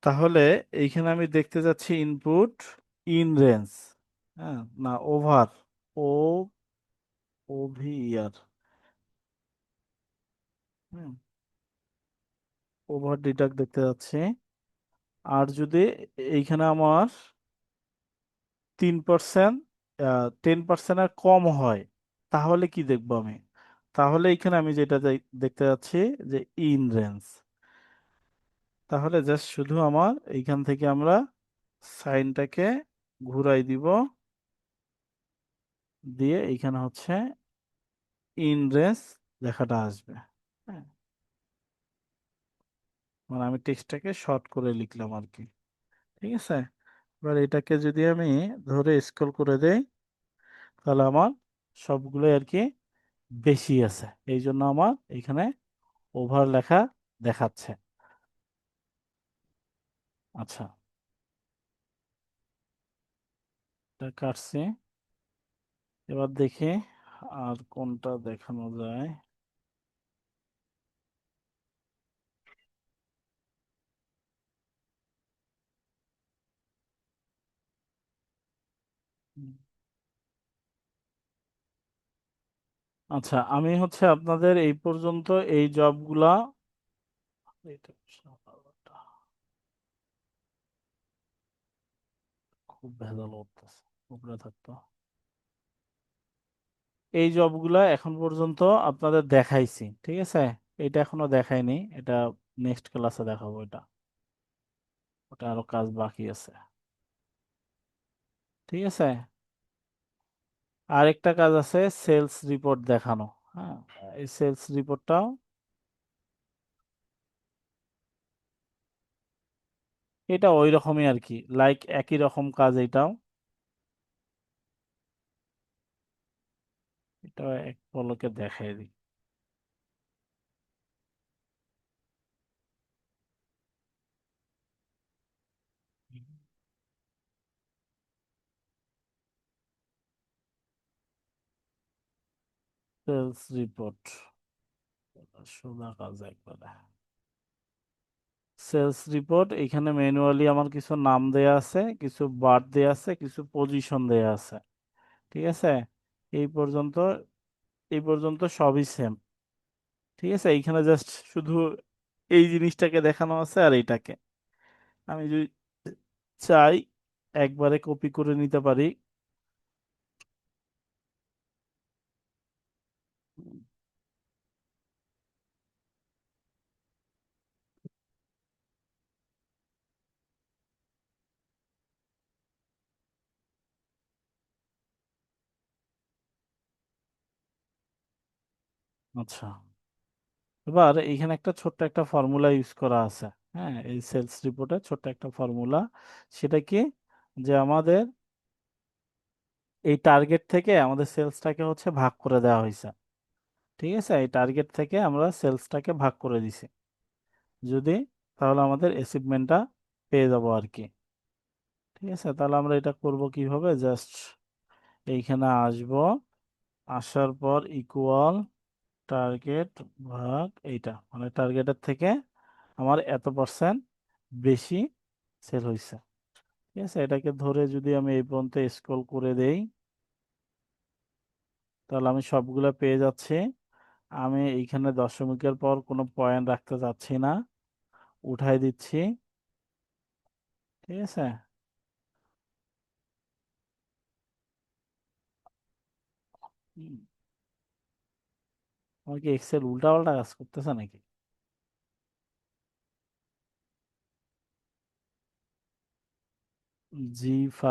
তাহলে এইখানে আমি দেখতে যাচ্ছি ইনপুট ইন রেঞ্জ, হ্যাঁ, না ওভার, ও ওভিআর, হুম, ওভার ডিডাক্ট দেখতে যাচ্ছি। আর যদি এইখানে আমার 3%, 10% কম হয়, তাহলে কি দেখবো আমি? তাহলে এখানে আমি যেটা দেখতে যাচ্ছি যে ইন রেঞ্জ, তাহলে জাস্ট শুধু আমার এইখান থেকে আমরা সাইনটাকে ঘুরাই দিব, দিয়ে এইখানে হচ্ছে ইন রেঞ্জ লেখাটা আসবে। হ্যাঁ, মানে আমি টেক্সটটাকে শর্ট করে লিখলাম আর কি। ঠিক আছে, এবার এটাকে যদি আমি ধরে স্ক্রল করে দেই, তাহলে আমার সবগুলোই আর কি বেশি আছে, এই জন্য আমার এখানে ওভার লেখা দেখাচ্ছে। আচ্ছা, এটা কাটছি। এবার দেখি আর কোনটা দেখানো যায়। হুম। আচ্ছা, আমি হচ্ছে আপনাদের এই পর্যন্ত এই জবগুলা, এটা খুব ভেজাল করতেছে, উপরে থাকতো। এই জবগুলা এখন পর্যন্ত আপনাদের দেখাইছি, ঠিক আছে, এটা এখনো দেখাইনি, এটা নেক্সট ক্লাসে দেখাবো। এটা ওটা আরো কাজ বাকি আছে। ঠিক আছে, আরেকটা কাজ আছে সেলস রিপোর্ট দেখানো। হ্যাঁ, এই সেলস রিপোর্টটাও এটা ওই রকমই আর কি, লাইক একই রকম কাজ এটাও। এটা এক পলকে দেখাই দিই। সেলস রিপোর্ট, সোজা কাজ একবারে। সেলস রিপোর্ট, এখানে ম্যানুয়ালি আমার কিছু নাম দেয়া আছে, কিছু বার দেয়া আছে, কিছু পজিশন দেয়া আছে। ঠিক আছে, এই পর্যন্ত, এই পর্যন্ত সবই সেম। ঠিক আছে, এইখানে জাস্ট শুধু এই জিনিসটাকে দেখানো আছে আর এইটাকে আমি যদি চাই একবারে কপি করে নিতে পারি। আচ্ছা, এবার এইখানে একটা ছোট্ট একটা ফর্মুলা ইউজ করা আছে। হ্যাঁ, এই সেলস রিপোর্টে ছোট্ট একটা ফর্মুলা, সেটা কি, যে আমাদের এই টার্গেট থেকে আমাদের সেলসটাকে হচ্ছে ভাগ করে দেওয়া হয়েছে। ঠিক আছে, এই টার্গেট থেকে আমরা সেলসটাকে ভাগ করে দিছি যদি, তাহলে আমাদের অ্যাচিভমেন্টটা পেয়ে যাবো আর কি। ঠিক আছে, তাহলে আমরা এটা করব কিভাবে, জাস্ট এইখানে আসব, আসার পর ইকুয়াল টার্গেট ভাগ এইটা, মানে টার্গেটের থেকে আমার এত পার্সেন্ট বেশি সেল হয়েছে। ঠিক আছে, এটাকে ধরে যদি আমি এই পর্যন্ত স্ক্রল করে দেই, তাহলে আমি সবগুলো পেয়ে যাচ্ছি। আমি এইখানে দশমিকের পর কোনো পয়েন্ট রাখতে চাচ্ছি না, উঠাই দিচ্ছি। ঠিক আছে, হুম, আমার কি এক্সেল উল্টা পাল্টা কাজ করতেছে নাকি? G5,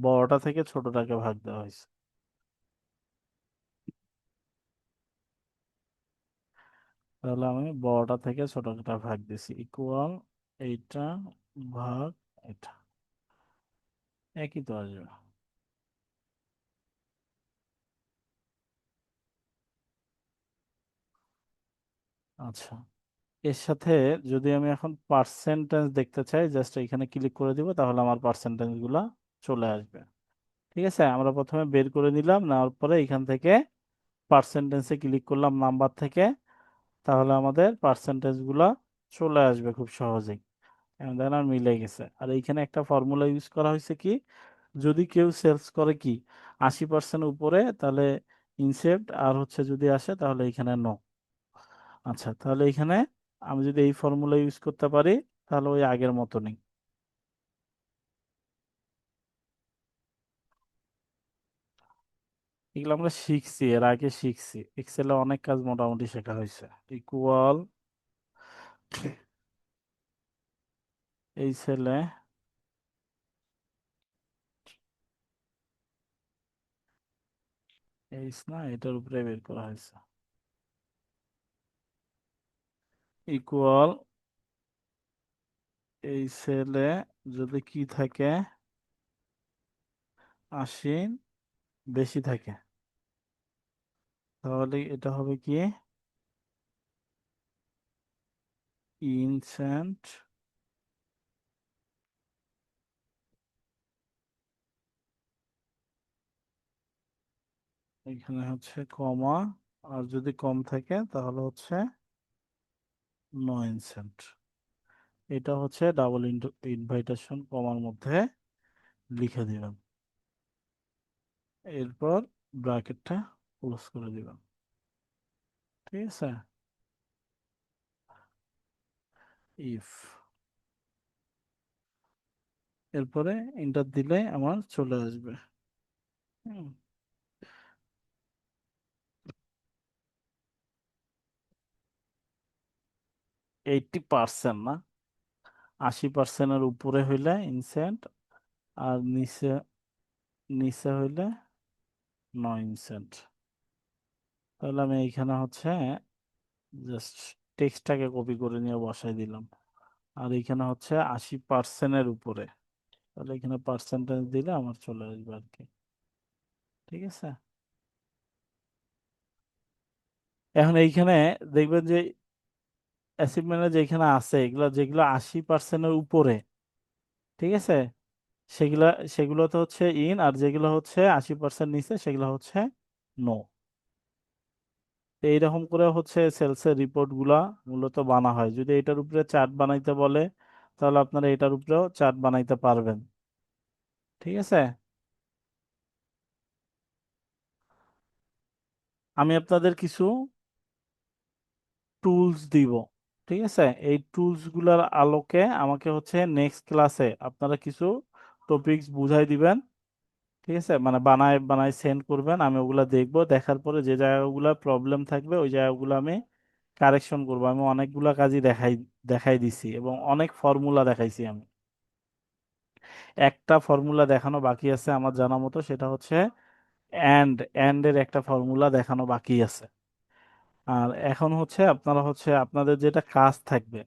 বড়টা থেকে ছোটটাকে ভাগ দেওয়া হয়েছে। তাহলে আমি বড়টা থেকে ছোটটা ভাগ দিছি, ইকুয়াল এইটা ভাগ এটা, একই তো আসবে। আচ্ছা, এর সাথে যদি আমি এখন পার্সেন্টেজ দেখতে চাই, জাস্ট এখানে ক্লিক করে দিব, তাহলে আমার পার্সেন্টেজ গুলা চলে আসবে। ঠিক আছে, আমরা প্রথমে বের করে নিলাম, নেওয়ার পরে এখান থেকে পার্সেন্টেজে ক্লিক করলাম নাম্বার থেকে, তাহলে আমাদের পার্সেন্টেজ গুলা চলে আসবে খুব সহজেই। এখন দেখেন আর মিলে গেছে। আর এইখানে একটা ফর্মুলা ইউজ করা হয়েছে কি, যদি কেউ সেলস করে কি 80% উপরে, তাহলে ইনসেপ্ট, আর হচ্ছে যদি আসে তাহলে এখানে নো। আচ্ছা, তাহলে এখানে আমি যদি এই ফর্মুলা ইউজ করতে পারি, তাহলে ওই আগের মতনই। এগুলো আমরা শিখছি, এর আগে শিখছি, এক্সেলে অনেক কাজ মোটামুটি শেখা হয়েছে। ইকুয়াল এই ছেলে, এইস না, এটার উপরে বের করা হয়েছে। ইকুয়াল এই সেলে যদি কি থাকে, 80 বেশি থাকে, তাহলে এটা হবে কি, ইনসেন্ট, এখানে হচ্ছে কমা, আর যদি কম থাকে তাহলে হচ্ছে নো ইনসেন্ট। এটা হচ্ছে ডাবল ইনভাইটেশন কমার মধ্যে লিখে দিবেন, এরপর ব্র্যাকেটটা ক্লোজ করে দিবেন। ঠিক আছে, ইফ, এরপরে এন্টার দিলে আমার চলে আসবে। 80% না, 80%-এর উপরে হইলে ইনসেন্ট, আর নিচে নিচে হইলে নয় ইনসেন্ট। তাহলে আমি এইখানে হচ্ছে জাস্ট টেক্সটটাকে কপি করে নিয়ে বসাই দিলাম। আর এখানে হচ্ছে 80%-এর উপরে, তাহলে এখানে পার্সেন্টেজ দিলে আমার চলে আসবে আর কি। ঠিক আছে, এখন এইখানে দেখবেন যে অ্যাচিভমেন্টে যেখানে আছে, এগুলো যেগুলো 80%-এর উপরে, ঠিক আছে, সেগুলা সেগুলো তো হচ্ছে ইন, আর যেগুলো হচ্ছে 80% নিচে সেগুলো হচ্ছে নো। এইরকম করে হচ্ছে সেলসের রিপোর্ট গুলা মূলত বানা হয়। যদি এটার উপরে চার্ট বানাইতে বলে, তাহলে আপনারা এটার উপরেও চার্ট বানাইতে পারবেন। ঠিক আছে, আমি আপনাদের কিছু টুলস দিব। ঠিক আছে, এই টুলস গুলার আলোকে আমাকে হচ্ছে নেক্সট ক্লাসে আপনারা কিছু টপিকস বুঝাই দিবেন। ঠিক আছে, মানে বানায় বানায় সেন্ড করবেন, আমি ওগুলা দেখবো, দেখার পরে যে জায়গাগুলো প্রবলেম থাকবে ওই জায়গাগুলো আমি কারেকশন করবো। আমি অনেকগুলা কাজই দেখাই দেখাই দিছি, এবং অনেক ফর্মুলা দেখাইছি আমি। একটা ফর্মুলা দেখানো বাকি আছে আমার জানা মতো, সেটা হচ্ছে এন্ড এর একটা ফর্মুলা দেখানো বাকি আছে। আর এখন হচ্ছে আপনারা হচ্ছে আপনাদের যেটা কাজ থাকবে,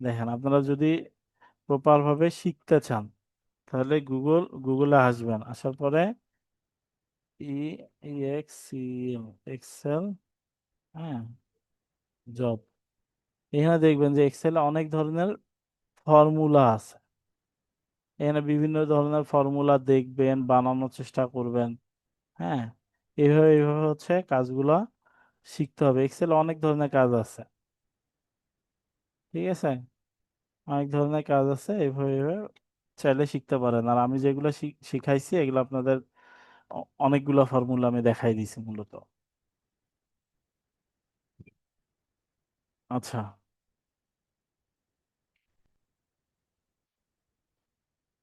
দেখেন আপনারা যদি প্রপার ভাবে শিখতে চান, তাহলে গুগলে আসবেন, আসার পরে ই এক্সেল, এক্সেল, হ্যাঁ, জব, এখানে দেখবেন যে এক্সেলে অনেক ধরনের ফর্মুলা আছে। এখানে বিভিন্ন ধরনের ফর্মুলা দেখবেন, বানানোর চেষ্টা করবেন। হ্যাঁ, এইভাবে এইভাবে হচ্ছে কাজগুলা শিখতে হবে। এক্সেল অনেক ধরনের কাজ আছে। ঠিক আছে, অনেক ধরনের কাজ আছে, এইভাবে এইভাবে চাইলে শিখতে পারেন। আর আমি যেগুলো শিখাইছি এগুলো আপনাদের অনেকগুলো ফর্মুলা আমি দেখাই দিছি মূলত। আচ্ছা,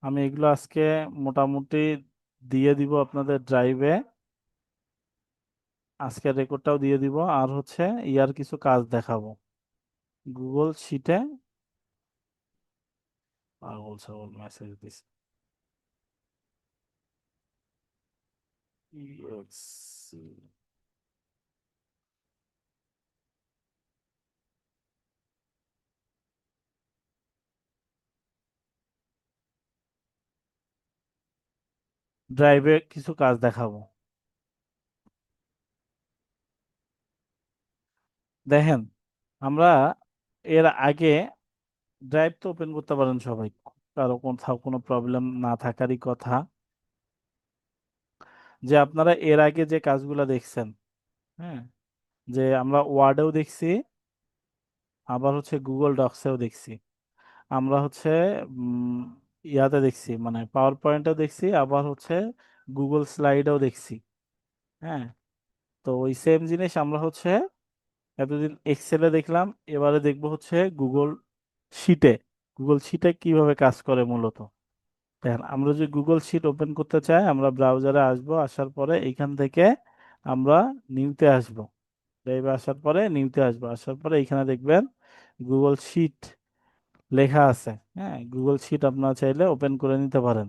আমি এগুলো আজকে মোটামুটি দিয়ে দিব আপনাদের ড্রাইভে, আজকের রেকর্ডটাও দিয়ে দিব, আর হচ্ছে ইয়ার কিছু কাজ দেখাবো গুগল শিটে। পাগল ছাগল মেসেজ দিস। EXE ড্রাইভে কিছু কাজ দেখাবো। দেখেন, আমরা এর আগে ড্রাইভ তো ওপেন করতে পারেন সবাই, কারো কোথাও কোনো প্রবলেম না থাকারই কথা। যে আপনারা এর আগে যে কাজগুলো দেখছেন, হ্যাঁ, যে আমরা ওয়ার্ডেও দেখছি, আবার হচ্ছে গুগল ডক্সেও দেখছি, আমরা হচ্ছে উম, ইয়াতে দেখছি, মানে পাওয়ার পয়েন্টেও দেখছি, আবার হচ্ছে গুগল স্লাইডেও দেখছি। হ্যাঁ, তো ওই সেম জিনিস আমরা হচ্ছে এতদিন এক্সেলে দেখলাম, এবারে দেখবো হচ্ছে গুগল শিটে। গুগল শিটে কিভাবে কাজ করে মূলত। দেখেন, আমরা যদি গুগল শিট ওপেন করতে চাই, আমরা ব্রাউজারে আসবো, আসার পরে এইখান থেকে আমরা নিউতে আসবো, লাইভে আসার পরে নিউতে আসবো, আসার পরে এইখানে দেখবেন গুগল শিট লেখা আছে। হ্যাঁ, গুগল শিট আপনারা চাইলে ওপেন করে নিতে পারেন।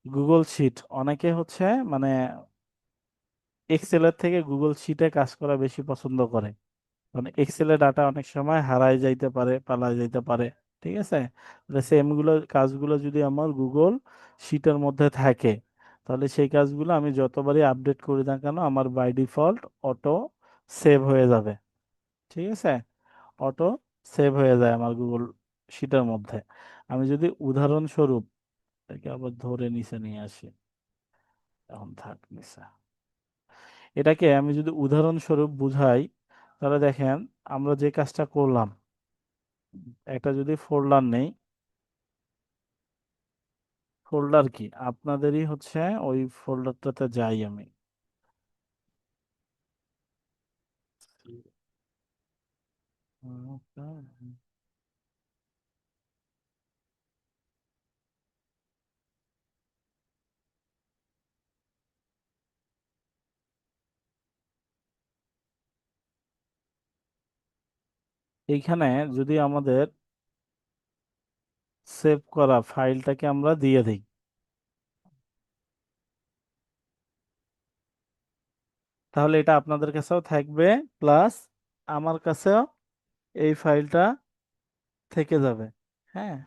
গুগল শিট অনেকে হচ্ছে মানে এক্সেলের থেকে গুগল শিটে কাজ করা বেশি পছন্দ করে, কারণ এক্সেলের ডাটা অনেক সময় হারায় যাইতে পারে, পালায় যাইতে পারে। ঠিক আছে, তাহলে সেম গুলো কাজগুলো যদি আমার গুগল শিটের মধ্যে থাকে, তাহলে সেই কাজগুলো আমি যতবারই আপডেট করি না কেন আমার বাই ডিফল্ট অটো সেভ হয়ে যাবে। ঠিক আছে, অটো সেভ হয়ে যায় আমার গুগল শিটের মধ্যে। আমি যদি উদাহরণস্বরূপ এটাকে আবার ধরে নিচে নিয়ে আসি, এখন থাক নিচে, এটাকে আমি যদি উদাহরণস্বরূপ বুঝাই, তাহলে দেখেন আমরা যে কাজটা করলাম, একটা যদি ফোল্ডার নেই, ফোল্ডার কি আপনাদেরই হচ্ছে, ওই ফোল্ডারটাতে যাই আমি। এইখানে যদি আমাদের সেভ করা ফাইলটাকে আমরা দিয়ে দিই, তাহলে এটা আপনাদের কাছেও থাকবে, প্লাস আমার কাছেও এই ফাইলটা থেকে যাবে। হ্যাঁ,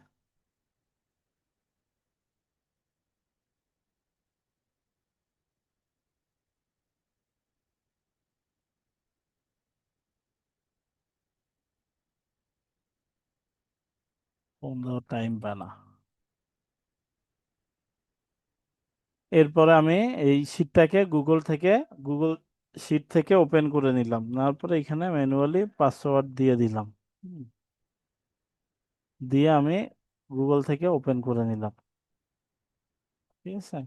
বন্ধু টাইম পায় না। এরপরে আমি এই শিটটাকে গুগল থেকে, গুগল শিট থেকে ওপেন করে নিলাম, নেওয়ার পরে এখানে ম্যানুয়ালি পাসওয়ার্ড দিয়ে দিলাম। হুম, দিয়ে আমি গুগল থেকে ওপেন করে নিলাম। ঠিক আছে,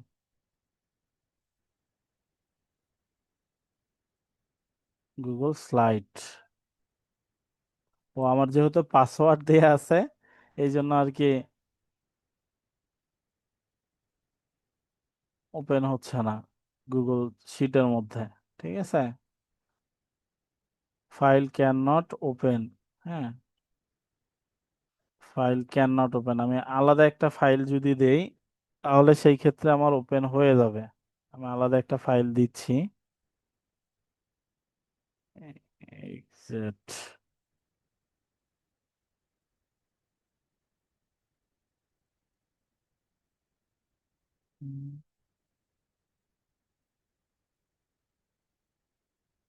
গুগল স্লাইড। ও আমার যেহেতু পাসওয়ার্ড দেয়া আছে, এই জন্য আর কি ওপেন হচ্ছে না গুগল শিটের মধ্যে। ঠিক আছে, ফাইল ক্যান নট ওপেন। হ্যাঁ, ফাইল ক্যান নট ওপেন, আমি আলাদা একটা ফাইল যদি দেই, তাহলে সেই ক্ষেত্রে আমার ওপেন হয়ে যাবে। আমি আলাদা একটা ফাইল দিচ্ছি, এক্সেট।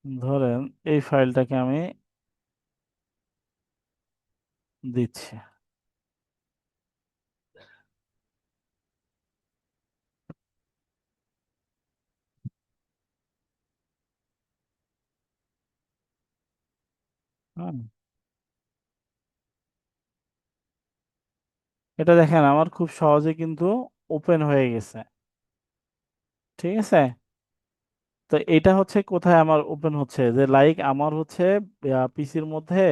ধরেন এই ফাইলটাকে আমি দিচ্ছি। হুম, এটা দেখেন আমার খুব সহজে কিন্তু ওপেন হয়ে গেছে। ঠিক আছে, তো এটা হচ্ছে কোথায় আমার ওপেন হচ্ছে, যে লাইক আমার হচ্ছে পিসির মধ্যে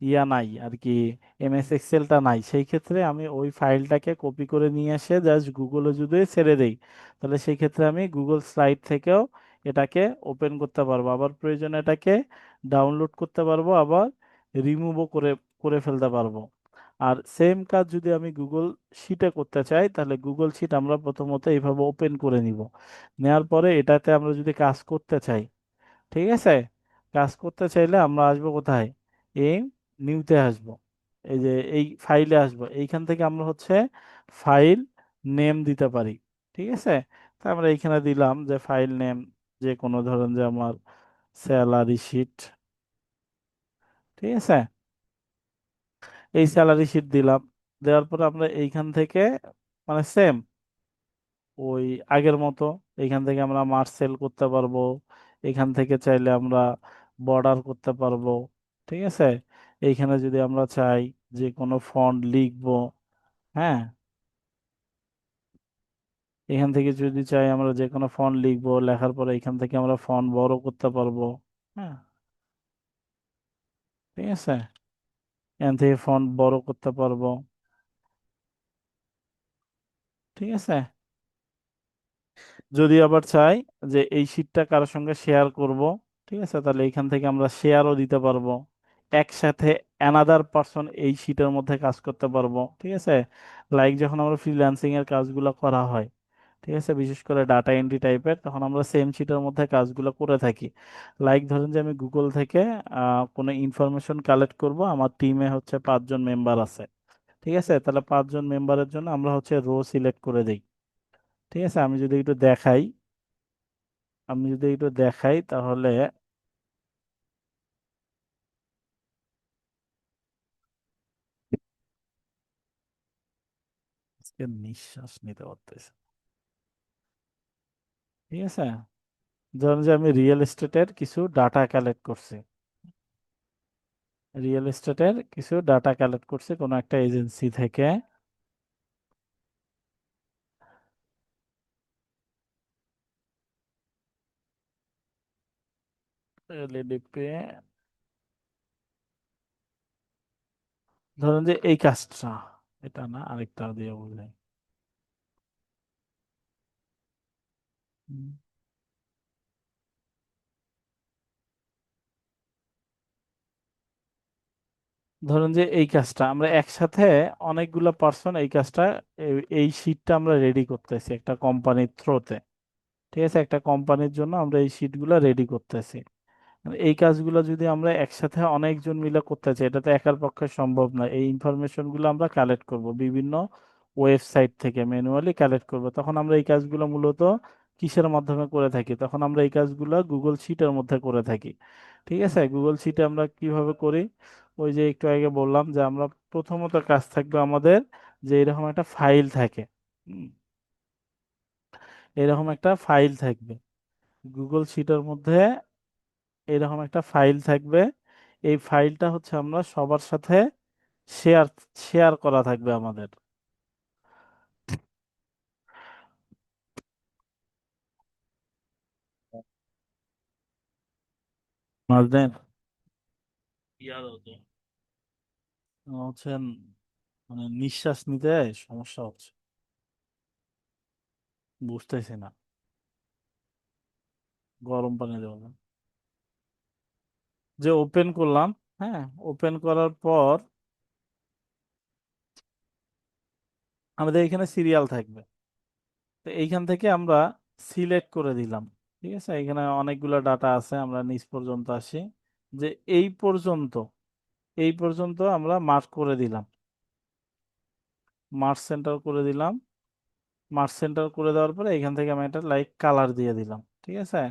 ইয়া নাই আর কি, এমএস এক্সেলটা নাই, সেই ক্ষেত্রে আমি ওই ফাইলটাকে কপি করে নিয়ে এসে জাস্ট গুগলে যদি ছেড়ে দেই, তাহলে সেই ক্ষেত্রে আমি গুগল স্লাইড থেকেও এটাকে ওপেন করতে পারবো, আবার প্রয়োজনে এটাকে ডাউনলোড করতে পারবো, আবার রিমুভও করে করে ফেলতে পারবো। আর সেম কাজ যদি আমি গুগল শিটে করতে চাই, তাহলে গুগল শিট আমরা প্রথমত এইভাবে ওপেন করে নিব। নেওয়ার পরে এটাতে আমরা যদি কাজ করতে চাই, ঠিক আছে, কাজ করতে চাইলে আমরা আসবো কোথায়, এই নিউতে আসবো, এই যে এই ফাইলে আসবো, এইখান থেকে আমরা হচ্ছে ফাইল নেম দিতে পারি। ঠিক আছে, তা আমরা এইখানে দিলাম যে ফাইল নেম, যে কোনো ধরেন যে আমার স্যালারি শিট। ঠিক আছে, এই স্যালারি শিট দিলাম। দেওয়ার পরে আমরা এইখান থেকে মানে সেম ওই আগের মতো এইখান থেকে আমরা মার্সেল করতে পারবো। এখান থেকে চাইলে আমরা বর্ডার করতে পারবো। ঠিক আছে, এইখানে যদি আমরা চাই যে কোনো ফন্ট লিখবো, হ্যাঁ, এখান থেকে যদি চাই আমরা যে কোনো ফন্ট লিখবো, লেখার পরে এখান থেকে আমরা ফন্ট বড় করতে পারবো। হ্যাঁ, ঠিক আছে, এখান থেকে ফন্ট বড় করতে পারবো। ঠিক আছে, যদি আবার চাই যে এই শীটটা কারোর সঙ্গে শেয়ার করব, ঠিক আছে, তাহলে এখান থেকে আমরা শেয়ারও দিতে পারবো। একসাথে অ্যানাদার পারসন এই শীটের মধ্যে কাজ করতে পারবো। ঠিক আছে, লাইক যখন আমরা ফ্রিল্যান্সিং এর কাজগুলো করা হয়, ঠিক আছে, বিশেষ করে ডাটা এন্ট্রি টাইপের, তখন আমরা সেম শীটের মধ্যে কাজগুলো করে থাকি। লাইক ধরেন যে আমি গুগল থেকে কোনো ইনফরমেশন কালেক্ট করব, আমার টিমে হচ্ছে 5 জন মেম্বার আছে। ঠিক আছে, তাহলে 5 জন মেম্বারের জন্য আমরা হচ্ছে রো সিলেক্ট করে দিই। ঠিক আছে, আমি যদি একটু দেখাই তাহলে আজকে নিঃশ্বাস নিতে পারতেছি না। ঠিক আছে, ধরুন যে আমি রিয়েল এস্টেটের কিছু ডাটা কালেক্ট করছি, কোনো একটা এজেন্সি থেকে। এলএডিপি, ধরুন যে এই কাজটা, এটা না, আরেকটা দিয়ে বুঝাই। হুম। ধরুন যে এই কাজটা আমরা একসাথে অনেকগুলা পার্সন এই কাজটা, এই শীটটা আমরা রেডি করতেছি একটা কোম্পানির থ্রোতে। ঠিক আছে, একটা কোম্পানির জন্য আমরা এই শীটগুলো রেডি করতেছি। মানে এই কাজগুলো যদি আমরা একসাথে অনেকজন মিলে করতে চাই, এটা তো একার পক্ষে সম্ভব না। এই ইনফরমেশন গুলো আমরা কালেক্ট করব বিভিন্ন ওয়েবসাইট থেকে, ম্যানুয়ালি কালেক্ট করব। তখন আমরা এই কাজগুলো মূলত কিসের মাধ্যমে করে থাকি, তখন আমরা এই কাজগুলো গুগল শিটের মধ্যে করে থাকি। ঠিক আছে, গুগল শিটে আমরা কিভাবে করি, ওই যে একটু আগে বললাম যে আমরা প্রথমত কাজ থাকবে আমাদের, যে এরকম একটা ফাইল থাকে। হুম, এরকম একটা ফাইল থাকবে গুগল শিটের মধ্যে, এরকম একটা ফাইল থাকবে। এই ফাইলটা হচ্ছে আমরা সবার সাথে শেয়ার শেয়ার করা থাকবে আমাদের। বুঝলেন? ইয়াদ হতো হচ্ছেন, মানে নিঃশ্বাস নিতে সমস্যা হচ্ছে, বুঝতেছি না। গরম পানি দেবো না, যে ওপেন করলাম, হ্যাঁ, ওপেন করার পর আমাদের এখানে সিরিয়াল থাকবে। তো এইখান থেকে আমরা সিলেক্ট করে দিলাম। ঠিক আছে, এখানে অনেকগুলো ডাটা আছে, আমরা নিচ পর্যন্ত আসি, যে এই পর্যন্ত, এই পর্যন্ত আমরা মার্ক করে দিলাম, মার্চ সেন্টার করে দিলাম। মার্চ সেন্টার করে দেওয়ার পরে এখান থেকে আমি একটা লাইক কালার দিয়ে দিলাম। ঠিক আছে,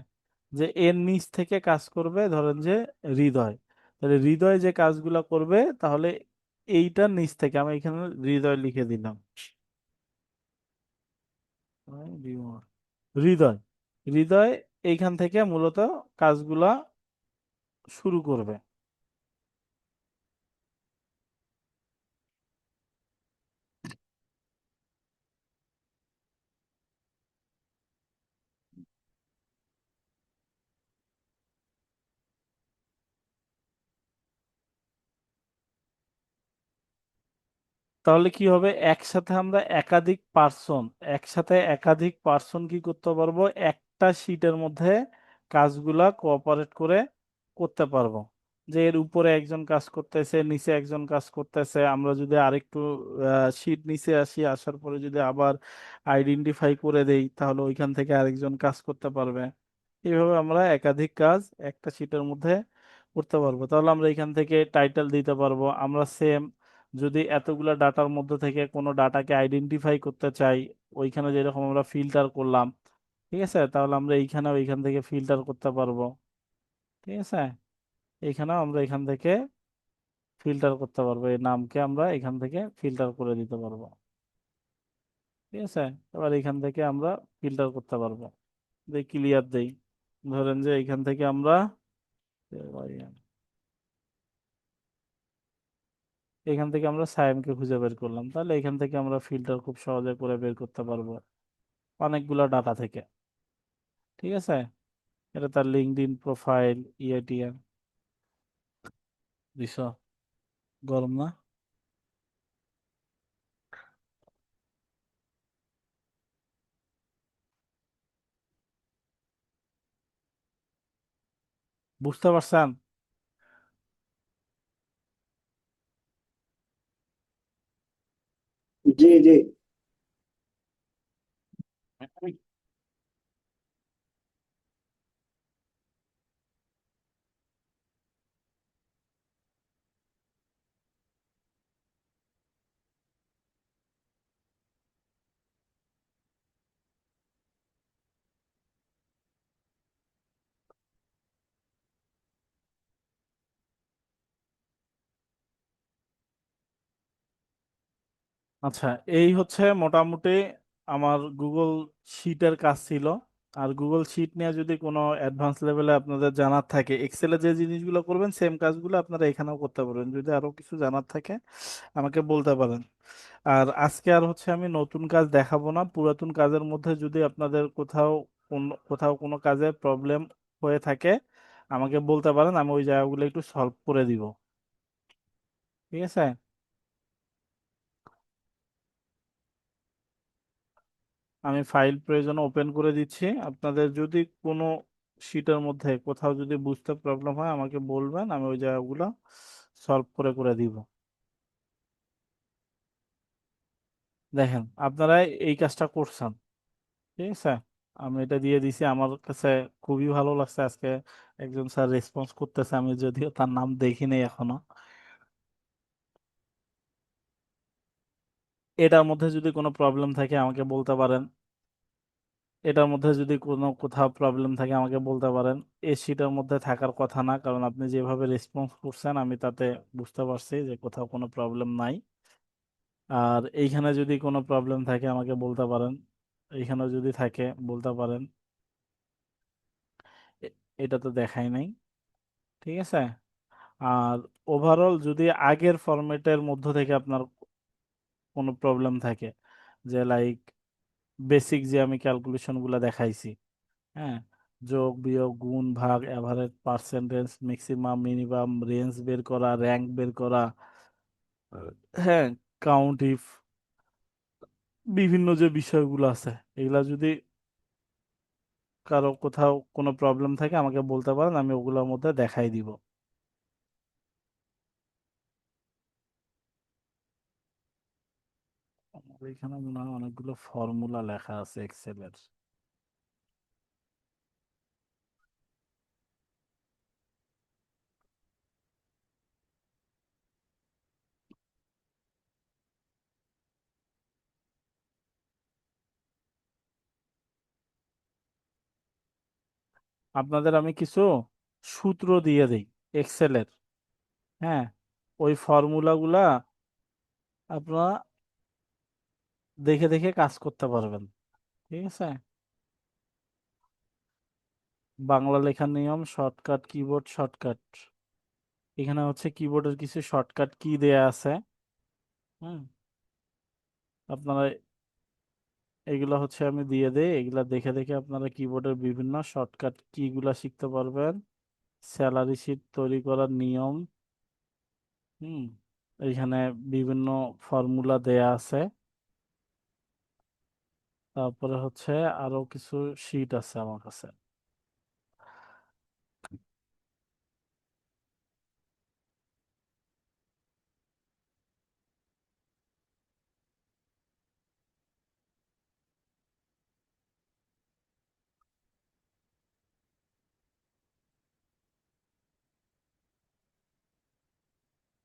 যে এর নিচ থেকে কাজ করবে ধরেন যে হৃদয়, তাহলে হৃদয় যে কাজগুলা করবে, তাহলে এইটার নিচ থেকে আমি এখানে হৃদয় লিখে দিলাম। হৃদয়, হৃদয় এইখান থেকে মূলত কাজগুলা শুরু করবে। তাহলে কি হবে, একসাথে একাধিক পার্সন কি করতে পারবো, একটা শিটের মধ্যে কাজগুলা কোঅপারেট করে করতে পারবো। যে এর উপরে একজন কাজ করতেছে, নিচে একজন কাজ করতেছে। আমরা যদি আরেকটু শীট নিচে আসি, আসার পরে যদি আবার আইডেন্টিফাই করে দেই, তাহলে ওইখান থেকে আরেকজন কাজ করতে পারবে। এইভাবে আমরা একাধিক কাজ একটা শীটের মধ্যে করতে পারবো। তাহলে আমরা এখান থেকে টাইটেল দিতে পারবো। আমরা সেম যদি এতগুলা ডাটার মধ্যে থেকে কোনো ডাটাকে আইডেন্টিফাই করতে চাই, ওইখানে যেরকম আমরা ফিল্টার করলাম, ঠিক আছে, তাহলে আমরা এইখানেও এইখান থেকে ফিল্টার করতে পারবো। ঠিক আছে, এইখানেও আমরা এখান থেকে ফিল্টার করতে পারবো, এই নামকে আমরা এখান থেকে ফিল্টার করে দিতে পারবো। ঠিক আছে, এবার এখান থেকে আমরা ফিল্টার করতে পারবো। দেই ক্লিয়ার দেই। ধরেন যে এখান থেকে আমরা এখান থেকে আমরা সায়েমকে খুঁজে বের করলাম, তাহলে এখান থেকে আমরা ফিল্টার খুব সহজে করে বের করতে পারবো অনেকগুলো ডাটা থেকে। ঠিক আছে, এটা তার লিঙ্কডইন প্রোফাইল, ইআইটিএম দিছ, গরম না? বুঝতে পারছেন? জি জি। আচ্ছা, এই হচ্ছে মোটামুটি আমার গুগল শিটের কাজ ছিল। আর গুগল শিট নিয়ে যদি কোনো অ্যাডভান্স লেভেলে আপনাদের জানার থাকে, এক্সেলে যে জিনিসগুলো করবেন সেম কাজগুলো আপনারা এখানেও করতে পারবেন। যদি আরো কিছু জানার থাকে আমাকে বলতে পারেন। আর আজকে আর হচ্ছে আমি নতুন কাজ দেখাবো না। পুরাতন কাজের মধ্যে যদি আপনাদের কোথাও কোনো কাজে প্রবলেম হয়ে থাকে আমাকে বলতে পারেন, আমি ওই জায়গাগুলো একটু সলভ করে দিব। ঠিক আছে, আমি ফাইল প্রয়োজন ওপেন করে দিচ্ছি। আপনাদের যদি কোনো শিটের মধ্যে কোথাও যদি বুঝতে প্রবলেম হয় আমাকে বলবেন, আমি ওই জায়গাগুলো সলভ করে করে দিব। দেখেন আপনারা এই কাজটা করছেন, ঠিক আছে, আমি এটা দিয়ে দিছি। আমার কাছে খুবই ভালো লাগছে আজকে একজন স্যার রেসপন্স করতেছে, আমি যদিও তার নাম দেখিনি এখনো। এটার মধ্যে যদি কোনো প্রবলেম থাকে আমাকে বলতে পারেন। এটার মধ্যে যদি কোনো কোথাও প্রবলেম থাকে আমাকে বলতে পারেন। এই শীটের মধ্যে থাকার কথা না, কারণ আপনি যেভাবে রেসপন্স করছেন আমি তাতে বুঝতে পারছি যে কোথাও কোনো প্রবলেম নাই। আর এইখানে যদি কোনো প্রবলেম থাকে আমাকে বলতে পারেন, এইখানেও যদি থাকে বলতে পারেন। এ- এটা তো দেখাই নাই। ঠিক আছে, আর ওভারঅল যদি আগের ফরম্যাটের মধ্য থেকে আপনার কোনো প্রবলেম থাকে, যে লাইক বেসিক যে আমি ক্যালকুলেশন গুলা দেখাইছি, হ্যাঁ, যোগ বিয়োগ গুণ ভাগ average percentage maximum minimum range বের করা, র্যাঙ্ক বের করা, হ্যাঁ, কাউন্ট ইফ, বিভিন্ন যে বিষয়গুলো আছে, এগুলা যদি কারো কোথাও কোনো প্রবলেম থাকে আমাকে বলতে পারেন, আমি ওগুলোর মধ্যে দেখাই দিব। আমার এখানে মনে হয় অনেকগুলো ফর্মুলা লেখা আছে এক্সেলের। আপনাদের আমি কিছু সূত্র দিয়ে দিই এক্সেলের, হ্যাঁ, ওই ফর্মুলাগুলা আপনারা দেখে দেখে কাজ করতে পারবেন। ঠিক আছে, বাংলা লেখার নিয়ম, শর্টকাট, কিবোর্ড শর্টকাট, এখানে হচ্ছে কিবোর্ডের কিছু শর্টকাট কি দেয়া আছে। হুম, আপনারা এগুলা হচ্ছে আমি দিয়ে দেই, এগুলা দেখে দেখে আপনারা কিবোর্ডের বিভিন্ন শর্টকাট কি গুলা শিখতে পারবেন। স্যালারি শিট তৈরি করার নিয়ম, হুম, এখানে বিভিন্ন ফর্মুলা দেয়া আছে। তারপরে হচ্ছে আরো কিছু শিট আছে আমার কাছে।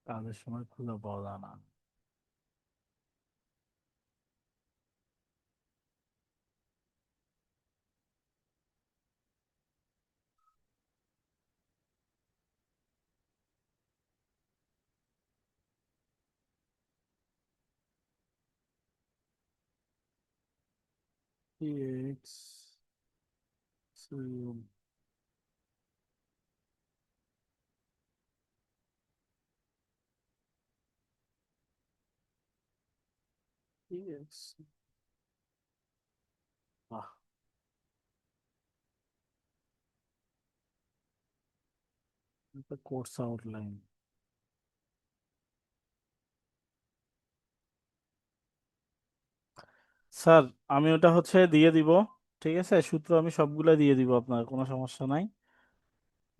কাজের সময় খুঁজে পাওয়া যায় না। এক্স এক্স, বাহ, কোর্স আউটলাইন। স্যার আমি ওটা হচ্ছে দিয়ে দিব, ঠিক আছে, সূত্র আমি সবগুলা দিয়ে দিব, আপনার কোনো সমস্যা নাই।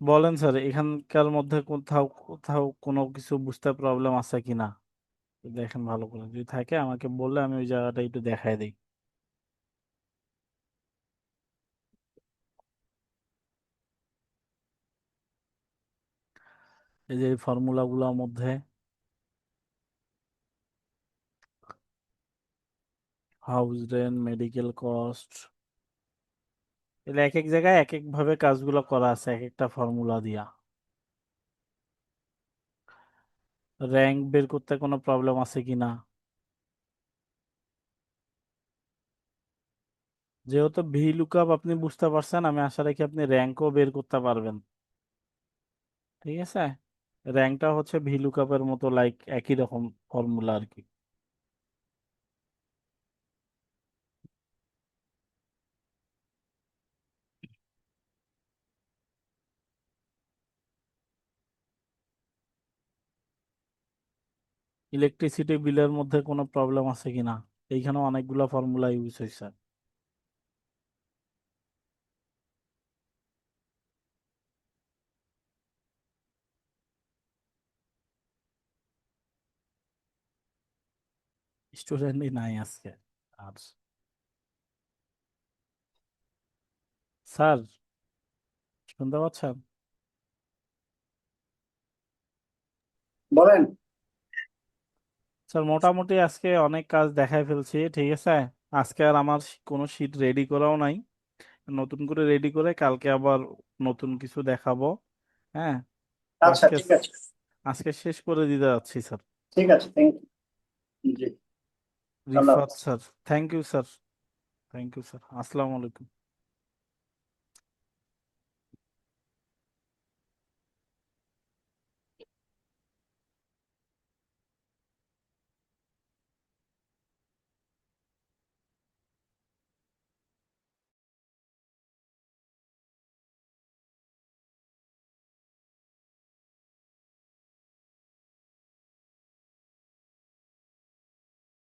বলেন স্যার, এখানকার মধ্যে কোথাও কোথাও কোনো কিছু বুঝতে প্রবলেম আছে কিনা দেখেন ভালো করে, যদি থাকে আমাকে বললে আমি ওই জায়গাটা একটু দেখাই দিই। এই যে ফর্মুলা গুলার মধ্যে হাউস রেন্ট, মেডিকেল কস্ট, এগুলো এক এক জায়গায় এক এক ভাবে কাজগুলো করা আছে এক একটা ফর্মুলা দিয়া। র্যাঙ্ক বের করতে কোনো প্রবলেম আছে কিনা, যেহেতু ভি লুকআপ আপনি বুঝতে পারছেন, আমি আশা রাখি আপনি র্যাঙ্কও বের করতে পারবেন। ঠিক আছে, র্যাঙ্কটা হচ্ছে ভি লুকআপের মতো, লাইক একই রকম ফর্মুলা আর কি। ইলেকট্রিসিটি বিলের মধ্যে কোনো প্রবলেম আছে কিনা, এইখানে অনেকগুলা ফর্মুলা ইউজ হয়েছে। স্টুডেন্টই নাই আজকে আর। স্যার শুনতে পাচ্ছেন? বলেন। স্যার মোটামুটি আজকে অনেক কাজ দেখাই ফেলছি, ঠিক আছে। আজকে আর আমার কোনো শীট রেডি করাও নাই, নতুন করে রেডি করে কালকে আবার নতুন কিছু দেখাবো। হ্যাঁ, তো আচ্ছা, আজকে ঠিক আছে। আজকে শেষ করে দিতে যাচ্ছি স্যার। ঠিক আছে, থ্যাংক ইউ। জি। আল্লাহ রিফাত হাফেজ। Sir, thank you sir, thank you sir, আসসালামু আলাইকুম।